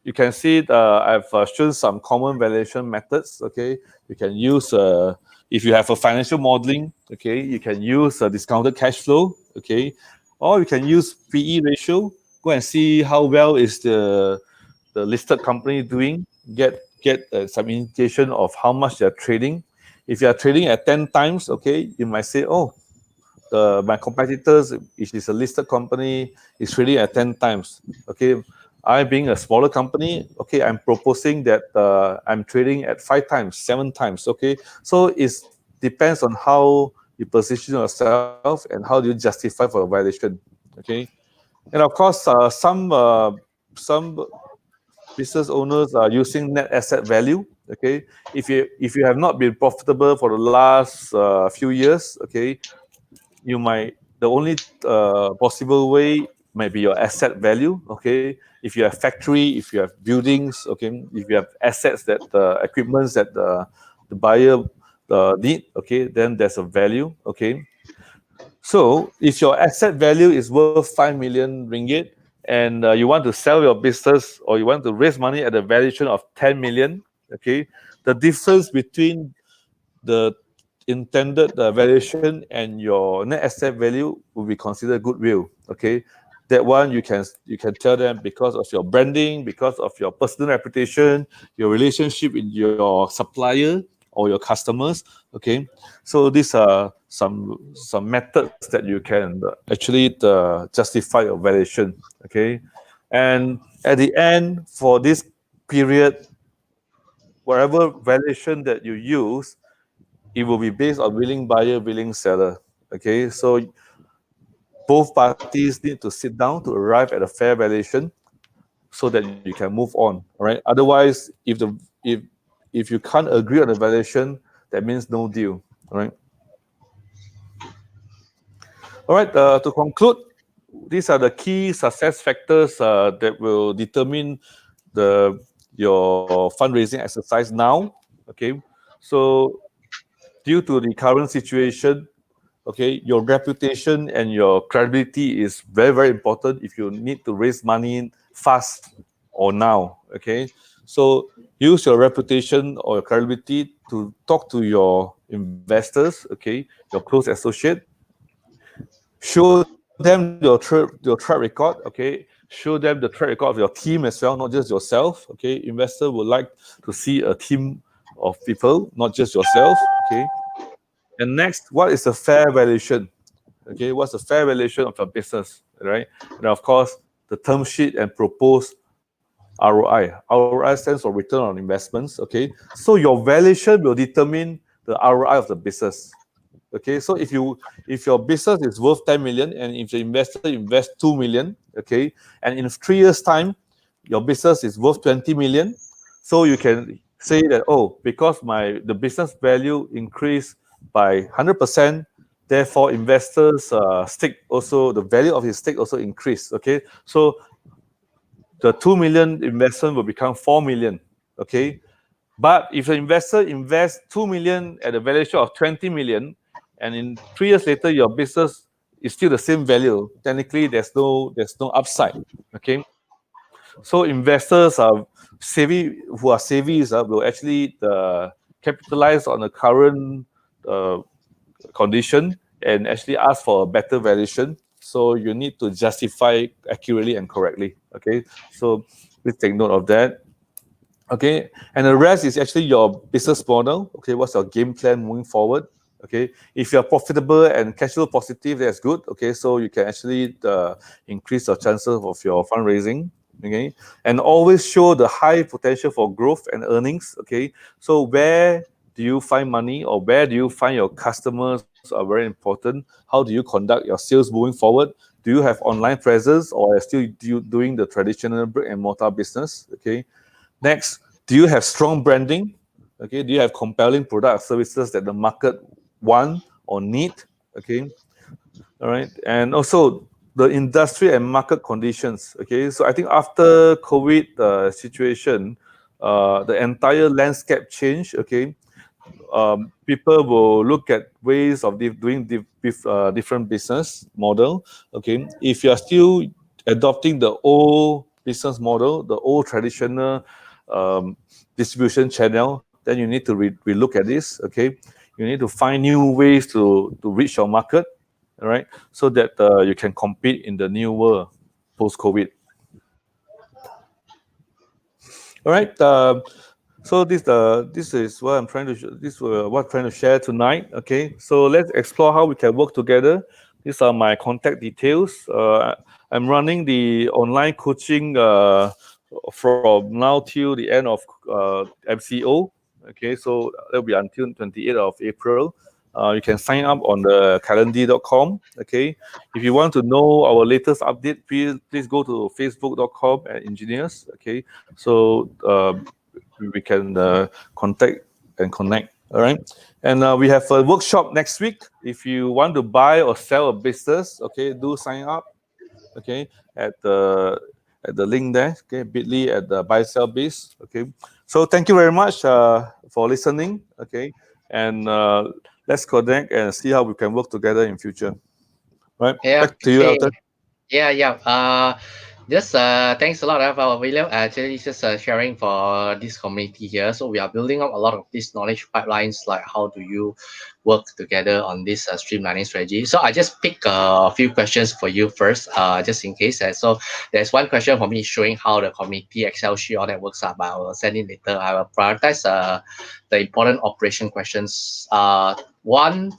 you can see I've shown some common valuation methods. Okay, you can use if you have a financial modeling. Okay, you can use a discounted cash flow. Okay, or you can use PE ratio. Go and see how well is the listed company doing. Get some indication of how much they're trading. If you are trading at 10 times, okay, you might say, oh, my competitors, which is a listed company, is trading at 10 times. Okay, I being a smaller company, okay, I'm proposing that I'm trading at 5 times, 7 times. Okay, so it depends on how you position yourself and how do you justify for a valuation. Okay, and of course, some business owners are using net asset value. Okay, if you have not been profitable for the last few years, okay, you might the only possible way might be your asset value. Okay, if you have factory, if you have buildings, okay, if you have assets that equipments that the buyer need, okay, then there's a value. Okay, so if your asset value is worth 5 million ringgit and you want to sell your business or you want to raise money at a valuation of 10 million, okay, the difference between the intended valuation and your net asset value will be considered goodwill. Okay, that one you can tell them because of your branding, because of your personal reputation, your relationship with your supplier or your customers. Okay, so these are some methods that you can actually justify your valuation. Okay, and at the end for this period, whatever valuation that you use, it will be based on willing buyer, willing seller. Okay, so both parties need to sit down to arrive at a fair valuation so that you can move on. All right. Otherwise, if you can't agree on the valuation, that means no deal. All right. All right. To conclude, these are the key success factors that will determine the your fundraising exercise now. Okay. So due to the current situation, okay, your reputation and your credibility is very, very important if you need to raise money fast or now. Okay. So use your reputation or your credibility to talk to your investors, okay, your close associate. Show them your track record, okay. Show them the track record of your team as well, not just yourself. Okay. Investor would like to see a team of people, not just yourself. Okay. And next, what is a fair valuation? Okay, what's the fair valuation of your business, right? And of course, the term sheet and proposed ROI. ROI stands for return on investments. Okay, so your valuation will determine the ROI of the business. Okay, so if your business is worth 10 million and if the investor invests 2 million, okay, and in 3 years time your business is worth 20 million, so you can say that, oh, because the business value increased by 100%, therefore investors stake also, the value of his stake also increased. Okay, so the 2 million investment will become 4 million. Okay, but if the investor invests 2 million at a valuation of 20 million, and in 3 years later your business is still the same value, technically there's no upside. Okay, so investors are savvy will actually capitalize on the current uh, condition and actually ask for a better valuation. So you need to justify accurately and correctly. Okay, so please take note of that. Okay, and the rest is actually your business model. Okay, what's your game plan moving forward? Okay, if you're profitable and cash flow positive, that's good. Okay, so you can actually increase the chances of your fundraising. Okay, and always show the high potential for growth and earnings. Okay, so where do you find money or where do you find your customers are very important. How do you conduct your sales moving forward? Do you have online presence or are still doing the traditional brick and mortar business? Okay, next, do you have strong branding? Okay, do you have compelling product services that the market want or need? Okay, all right, and also the industry and market conditions. Okay, so I think after COVID situation, the entire landscape changed. Okay, people will look at ways of doing different business model. Okay, if you are still adopting the old business model, the old traditional um, distribution channel, then you need to relook at this. Okay, you need to find new ways to reach your market. All right, so that you can compete in the new world post COVID. All right. So this is what I'm trying to what I'm trying to share tonight. Okay. So let's explore how we can work together. These are my contact details. I'm running the online coaching from now till the end of MCO. Okay. So that'll be until 28th of April. You can sign up on the calendly.com. Okay. If you want to know our latest update, please go to facebook.com and engineers. Okay. So we can contact and connect. All right. And we have a workshop next week. If you want to buy or sell a business, okay, do sign up. Okay, at the link there. Okay, bit.ly at the buy sell biz. Okay. So thank you very much for listening. Okay, and let's connect and see how we can work together in future. Right. Yeah. Back to you, Okay. Elton. Yeah, yeah. Just thanks a lot for William. Actually, just sharing for this community here. So we are building up a lot of these knowledge pipelines, like how do you work together on this streamlining strategy. So I just pick a few questions for you first, just in case. So there's one question for me showing how the community Excel sheet all that works out, but I will send it later. I will prioritize the important operation questions. One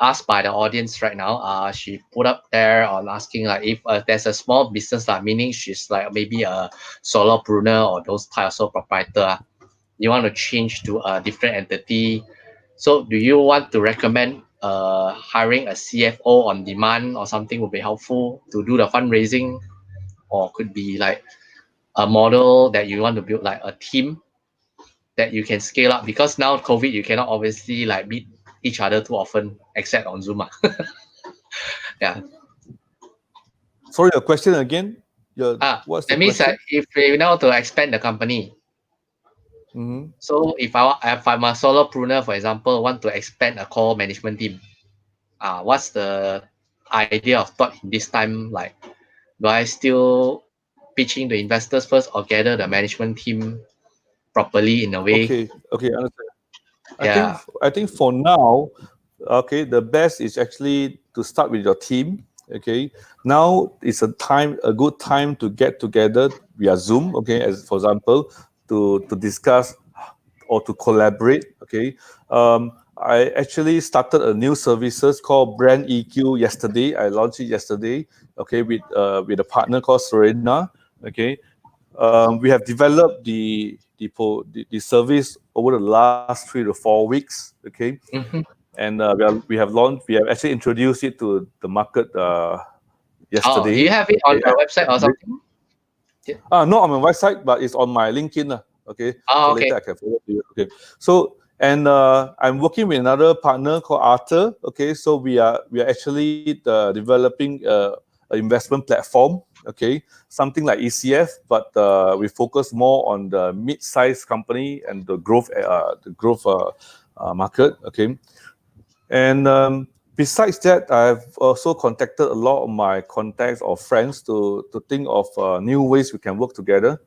asked by the audience right now. She put up there on asking like if there's a small business, like meaning she's like maybe a solopreneur or those type of sole proprietor. you want to change to a different entity. So do you want to recommend hiring a CFO on demand or something would be helpful to do the fundraising, or could be like a model that you want to build like a team that you can scale up, because now COVID you cannot obviously like meet each other too often except on Zoom. Yeah. Sorry, your question again. What's the That means that question? if we now to expand the company, Mm-hmm. so if I'm a solopreneur, for example, want to expand a core management team, what's the idea of thought in this time? Like, do I still pitching to investors first or gather the management team properly in a way? Okay, understand. Yeah. I think for now, okay, the best is actually to start with your team. Okay, now is a good time to get together via Zoom. Okay, as for example, to discuss or to collaborate. Okay, I actually started a new services called Brand EQ yesterday. I launched it yesterday. Okay, with a partner called Serena. Okay, we have developed the service over the last 3 to 4 weeks. Okay, Hmm. and we have actually introduced it to the market Oh, you yesterday. have it on Okay, your website or something? Yeah. not on my website, but it's on my LinkedIn. Okay, so Oh, later okay. I can forward to you. Okay, so and I'm working with another partner called Arthur. Okay, so we are actually developing an investment platform. Okay, something like ECF, but we focus more on the mid-sized company and the growth market. Okay, and besides that, I've also contacted a lot of my contacts or friends to think of new ways we can work together.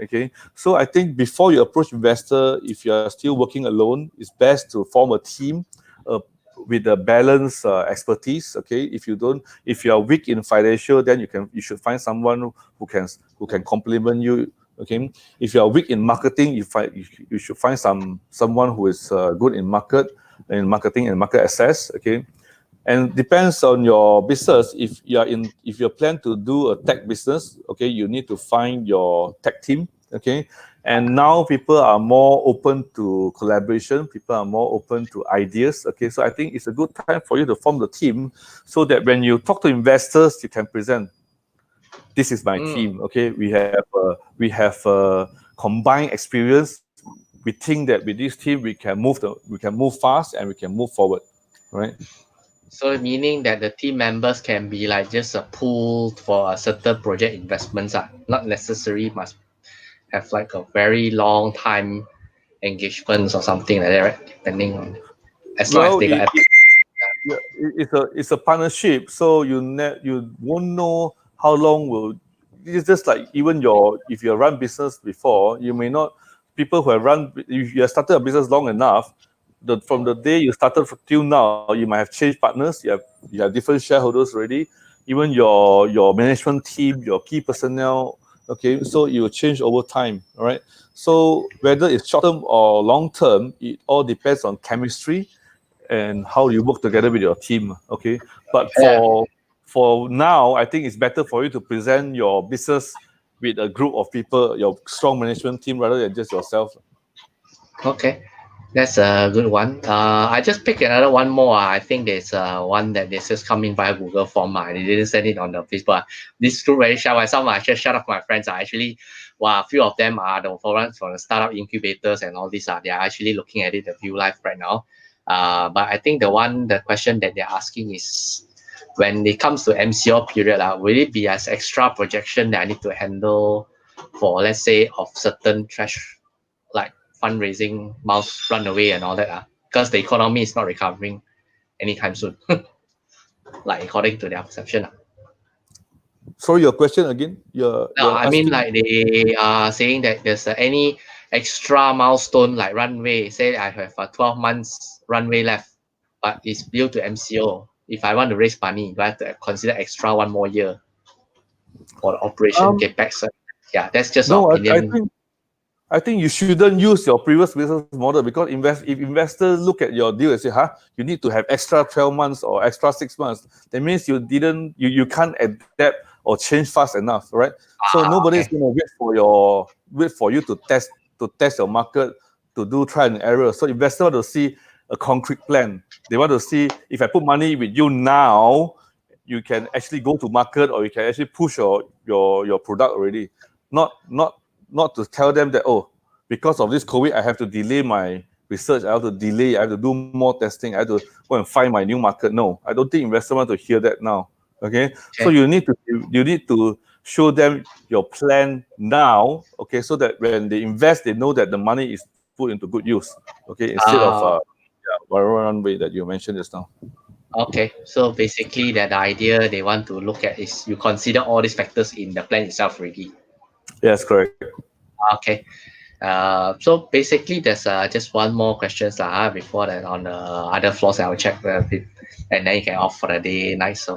Okay, so I think before you approach investor, if you are still working alone, it's best to form a team uh, with a balanced expertise. Okay, if you are weak in financial, then you should find someone who can complement you. Okay, if you are weak in marketing, you should find someone who is good in marketing and market access. Okay, and depends on your business. If you plan to do a tech business, okay, you need to find your tech team. Okay, and now people are more open to collaboration, people are more open to ideas. Okay, so I think it's a good time for you to form the team, so that when you talk to investors you can present, this is my Mm. team. Okay, we have combined experience. We think that with this team we can move fast and we can move forward, right? So meaning that the team members can be like just a pool for a certain project investments, not necessarily must have like a very long time engagements or something like that, right? Depending on, as long as Well, they got yeah, it's a partnership, so you won't know how long will. It's just like even if you run business before, you may not. People who have run, if you have started a business long enough, from the day you started till now, you might have changed partners. You have different shareholders already. Even your management team, your key personnel. Okay, so it will change over time. All right. So whether it's short term or long term, it all depends on chemistry and how you work together with your team. Okay, but yeah. for now, I think it's better for you to present your business with a group of people, your strong management team, rather than just yourself. Okay, that's a good one. I just picked another one more. I think there's one that this just come in via Google Form. They didn't send it on the Facebook. This group very shy. Some I just shut off my friends. Actually, well, a few of them are the forums for the startup incubators and all this. They are actually looking at it the view live right now. But I think the question that they're asking is, when it comes to MCO period, will it be as extra projection that I need to handle for, let's say, of certain trash, like fundraising mouse run away and all that, because the economy is not recovering anytime soon, like according to their perception. Sorry, your question again. No, You're I mean asking. like they are saying that there's any extra milestone like runway. Say I have a 12 months runway left, but it's due to MCO. If I want to raise money, do I have to consider extra one more year for the operation Um, capex? Yeah, that's just an no, opinion. I think you shouldn't use your previous business model, because if investors look at your deal and say, "Huh, you need to have extra 12 months or extra 6 months," that means you can't adapt or change fast enough, right? So nobody's Okay. going to wait for you to to test your market, to do trial and error. So investors want to see a concrete plan. They want to see, if I put money with you now, you can actually go to market, or you can actually push your product already. Not to tell them that, oh, because of this COVID, I have to delay my research, I have to delay, I have to do more testing, I have to go and find my new market. No, I don't think investors want to hear that now. Okay, so Okay. you need to show them your plan now. Okay, so that when they invest, they know that the money is put into good use. Okay, instead of Uh, one way that you mentioned just now. okay. So basically, that the idea they want to look at is you consider all these factors in the plan itself already. Yes, correct. Okay. So basically, there's just one more questions before that on the other floors. I will check and then you can off for the day, night. So,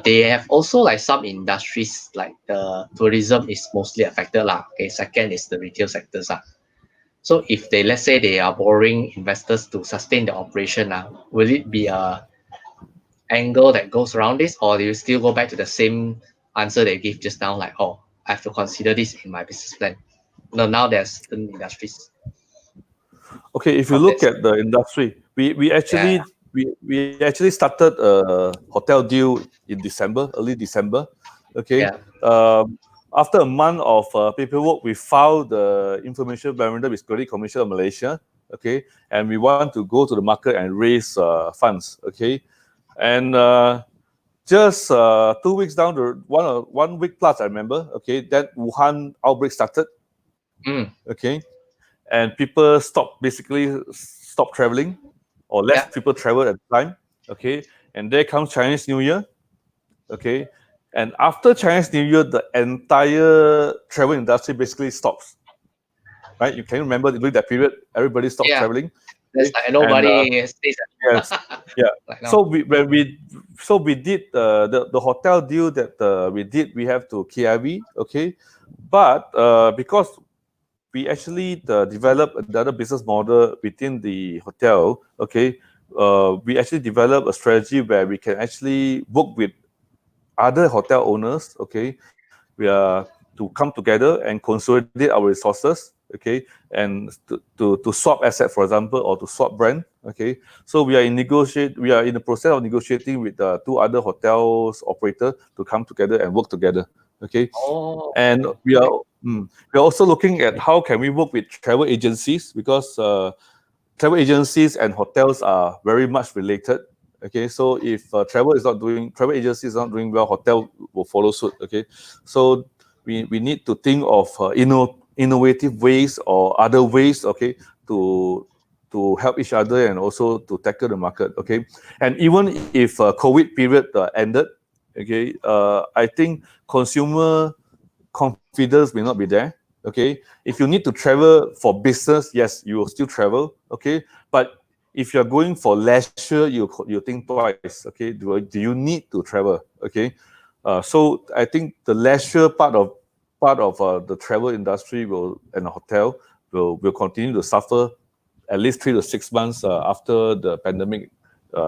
they have also like some industries like the tourism is mostly affected lah. Okay, second is the retail sectors lah. So if they, let's say they are borrowing investors to sustain the operation now, will it be a angle that goes around this, or do you still go back to the same answer they gave just now, like, oh, I have to consider this in my business plan? No, now there's certain industries Okay, if you from look this. at the industry, we Yeah, actually we actually started a hotel deal in December, early December. Okay, yeah. after a month of paperwork, we filed the information memorandum with Credit Commission of Malaysia. Okay, and we want to go to the market and raise funds. Okay, and just 2 weeks down the 1 week plus, I remember. Okay, that Wuhan outbreak started. Mm, Okay, and people stop traveling, or less yeah, people travel at the time. Okay, and there comes Chinese New Year. Okay, and after Chinese New Year, the entire travel industry basically stops. Right, you can remember during that period, everybody stopped yeah. traveling. There's Okay, like and nobody stays yes, yeah. like So now. we did the hotel deal that we did. We have to KIV. Okay, but because we actually developed another business model within the hotel. Okay, we actually developed a strategy where we can actually work with other hotel owners. Okay, we are to come together and consolidate our resources. Okay, and to swap asset, for example, or to swap brand. Okay, so we are in the process of negotiating with two other hotels operator to come together and work together. Okay, Oh, and okay. we are also looking at how can we work with travel agencies, because travel agencies and hotels are very much related. Okay, so if travel agency is not doing well, hotel will follow suit. Okay, so we need to think of innovative ways or other ways. Okay, to help each other and also to tackle the market. Okay, and even if COVID period ended, okay, I think consumer confidence may not be there. Okay, if you need to travel for business, yes, you will still travel. Okay, but if you're going for leisure, you think twice. Okay, do you need to travel? Okay, so I think the leisure part of the travel industry will and the hotel will continue to suffer at least 3 to 6 months after the pandemic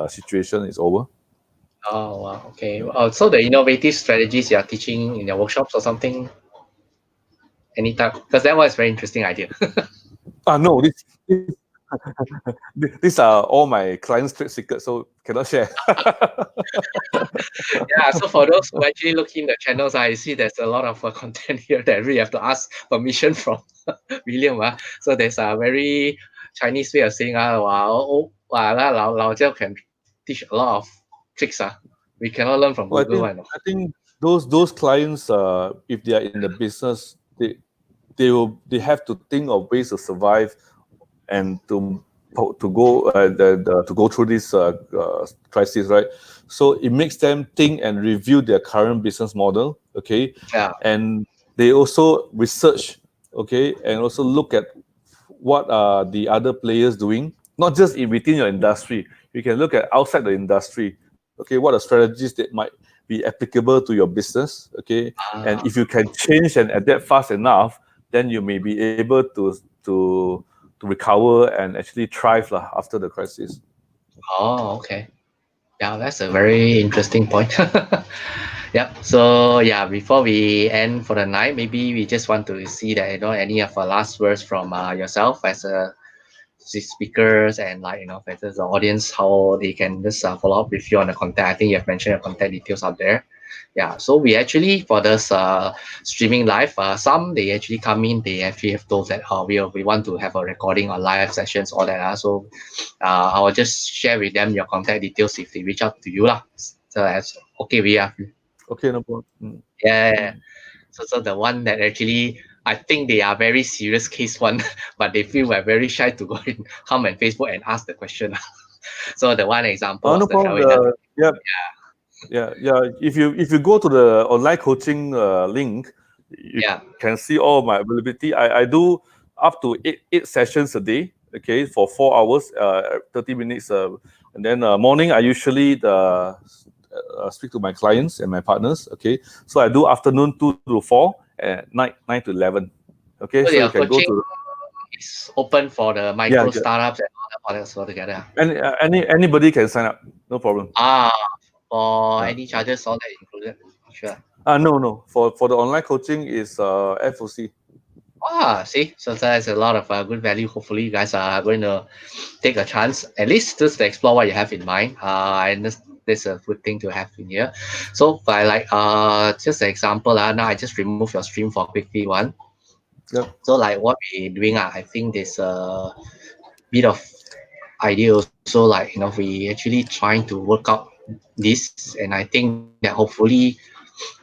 situation is over. Oh, wow. Okay. So the innovative strategies you are teaching in your workshops or something anytime, because that was very interesting idea. No, these are all my clients' trade secrets, so cannot share. Yeah, so for those who actually look in the channels, I see there's a lot of content here that really have to ask permission from William. So there's a very Chinese way of saying, wow, oh, wow, 老教 can teach a lot of tricks. We cannot learn from Well, Google. I know. I think those clients, if they are in the business, they have to think of ways to survive and to go through this crisis, right? So it makes them think and review their current business model. Okay, Yeah. and they also research. Okay, and also look at what are the other players doing, not just within your industry. You can look at outside the industry. Okay, what are strategies that might be applicable to your business? Okay, and Ah, if you can change and adapt fast enough, then you may be able to to recover and actually thrive lah after the crisis. oh, okay. Yeah, that's a very interesting point. Yep. So yeah, before we end for the night, maybe we just want to see that any of last words from yourself as a speakers, and like whether the audience how they can just follow up with you on the contact. I think you have mentioned your contact details out there. Yeah. So we actually for this streaming live, some they actually come in. They actually have told that we want to have a recording or live sessions all that. So I will just share with them your contact details if they reach out to you lah. So that's okay. We have. Okay, no problem. Mm, Yeah. mm. So the one that actually I think they are very serious case one, but they feel we're very shy to go in come on Facebook and ask the question. So the one example was No the problem. travel industry. Yeah, yeah. If you go to the online coaching link, you Yeah. can see all my availability. I do up to eight sessions a day. Okay, for 4 hours, 30 minutes. And then morning, I usually speak to my clients and my partners. Okay, so I do afternoon 2 to 4 and night 9 to 11. Okay, So so you your can go coaching to is open for the yeah, micro startups and all that all together. anybody can sign up. No problem. Ah, for Uh, any charges, all that included. Sure. no. For the online coaching is FOC. Ah, see, so there's a lot of good value. Hopefully, you guys are going to take a chance, at least just to explore what you have in mind. And this a good thing to have in here. So, by like just an example, now I just remove your stream for quickly one. Yep. So, like what we doing, I think there's a bit of idea also. Like we actually trying to work out this, and I think that hopefully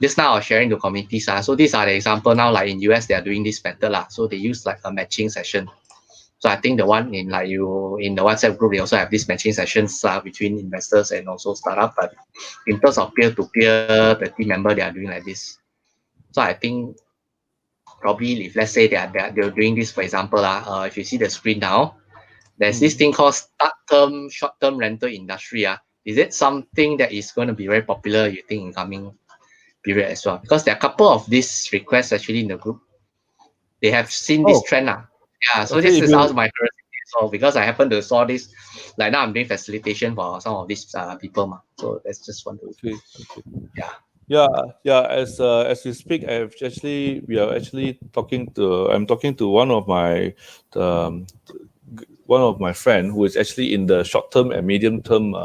just now I was sharing the communities. So these are the example now. Like in US, they are doing this method lah. So they use like a matching session. So I think the one in like you in the WhatsApp group, they also have these matching sessions between investors and also startup. But in terms of peer to peer, the team member, they are doing like this. So I think probably if let's say they're doing this, for example, if you see the screen now, there's this Mm. thing called short term rental industry. Is it something that is going to be very popular, you think, in coming period as well? Because there are a couple of these requests actually in the group. They have seen this Oh, trend. Yeah, so okay. this If is how you my curiosity. So because I happen to saw this, like now I'm doing facilitation for some of these people. So that's just one to, okay. yeah. Yeah, yeah. As we speak, we are actually talking to. I'm talking to um, one of my friend who is actually in the short term and medium term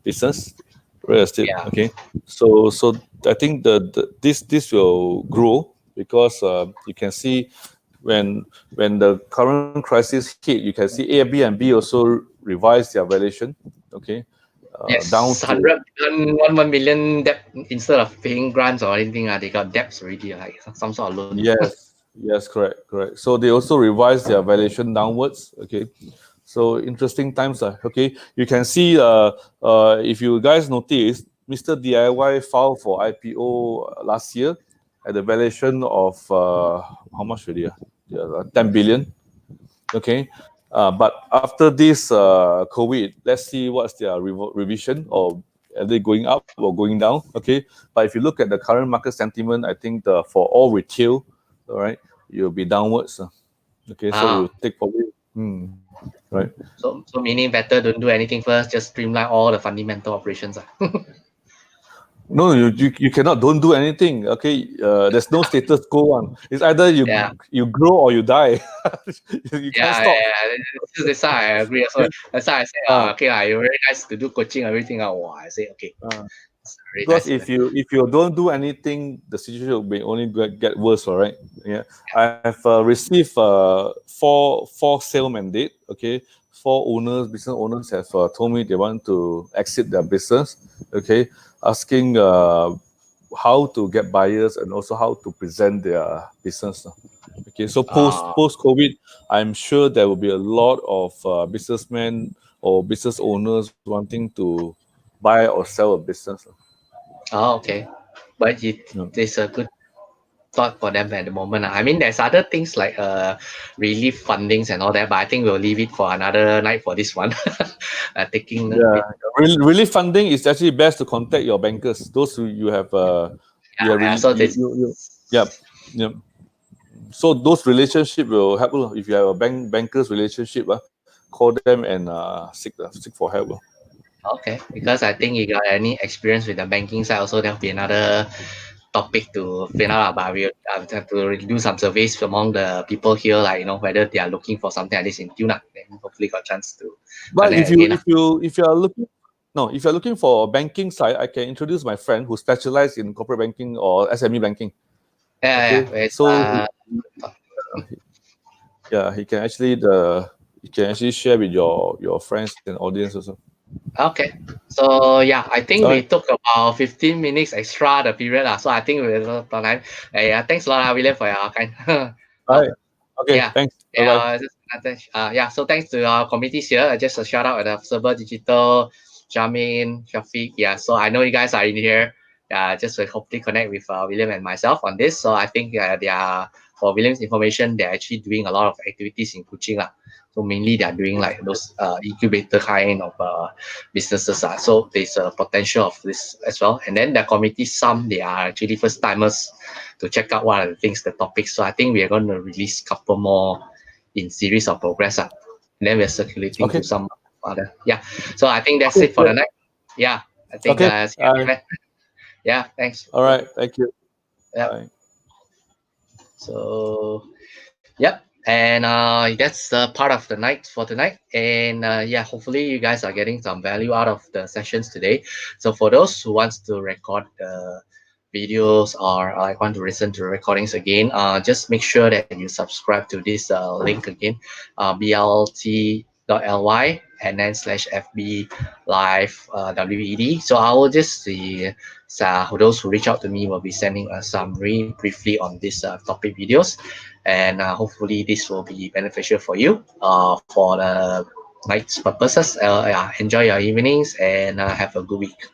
business, real estate. Yeah. Okay, so I think this will grow because you can see when the current crisis hit, you can see Airbnb also revise their valuation. Okay, down Yes, to 1 million debt instead of paying grants or anything. They got debts already, like some sort of loan. yes, correct. So they also revise their valuation downwards. Okay, so interesting times. Okay, you can see if you guys notice, Mr. DIY filed for IPO last year at the valuation of how much really? 10 billion. Okay. But after this COVID, let's see what's their revision, or are they going up or going down? Okay. But if you look at the current market sentiment, I think for all retail, all right, you'll be downwards. Okay. So it will Ah, take probably, right. so meaning better don't do anything first, just streamline all the fundamental operations. No, you cannot don't do anything. Okay. There's no status quo on. It's either Yeah. you grow or you die. You can't Yeah, stop. yeah, yeah. That's why I agree. So that's why I say, Uh, okay, you're very nice to do coaching, everything. Wow, I say, okay, uh, it's very Because nice of if them. you don't do anything, the situation will be only get worse, all right? Yeah, I have received four sale mandate. Okay, four business owners have told me they want to exit their business. Okay, asking how to get buyers and also how to present their business. Okay, so Uh, post COVID, I'm sure there will be a lot of businessmen or business owners wanting to buy or sell a business. okay. But Yeah. it's a good thought for them at the moment. I mean, there's other things like relief fundings and all that, but I think we'll leave it for another night for this one. Taking a Yeah, bit. relief funding is actually best to contact your bankers. Those who you have, you Yeah, have yeah. really, So this. yep, yep. So those relationship will help you. If you have a bankers relationship, call them and seek for help. Okay, because I think you got any experience with the banking side, also there'll be another topic to find out about. We have to do some surveys among the people here, like whether they are looking for something like this in Tuna. Then hopefully got chance to But connect again. if you are looking no, if you're looking for a banking side, I can introduce my friend who specializes in corporate banking or SME banking. Yeah, Okay, yeah. It's, so yeah, he can actually share with your friends and audience also. okay. So yeah, I All think we right, took about 15 minutes extra the period. So I think we're time. Yeah, thanks a lot, William, for your kind all help. right. Okay, Yeah. thanks. Bye bye. Yeah, yeah. So thanks to our communities here. Just a shout out at the Server Digital, Jamin, Shafiq. Yeah. So I know you guys are in here. Just to hopefully connect with William and myself on this. So I think they are for William's information, they're actually doing a lot of activities in Kuching lah. So mainly they are doing like those incubator kind of businesses. So there's a potential of this as well. And then the committee, some they are actually first timers to check out what are the things, the topics. So I think we are going to release couple more in series of progress. And then we're circulating to Okay, some other. Yeah. So I think that's okay, it for the great. night. Yeah. I think Okay, see you again, man. Yeah. Thanks. all Yeah. right. Thank you. Yeah. Bye. So yep. And that's the part of the night for tonight. And yeah, hopefully you guys are getting some value out of the sessions today. So for those who wants to record the videos or like want to listen to recordings again, just make sure that you subscribe to this link again, blt.ly and then /fb live WED. So I will just see those who reach out to me will be sending us some very briefly on this topic videos, and hopefully this will be beneficial for you for the night's purposes. Yeah, enjoy your evenings and have a good week.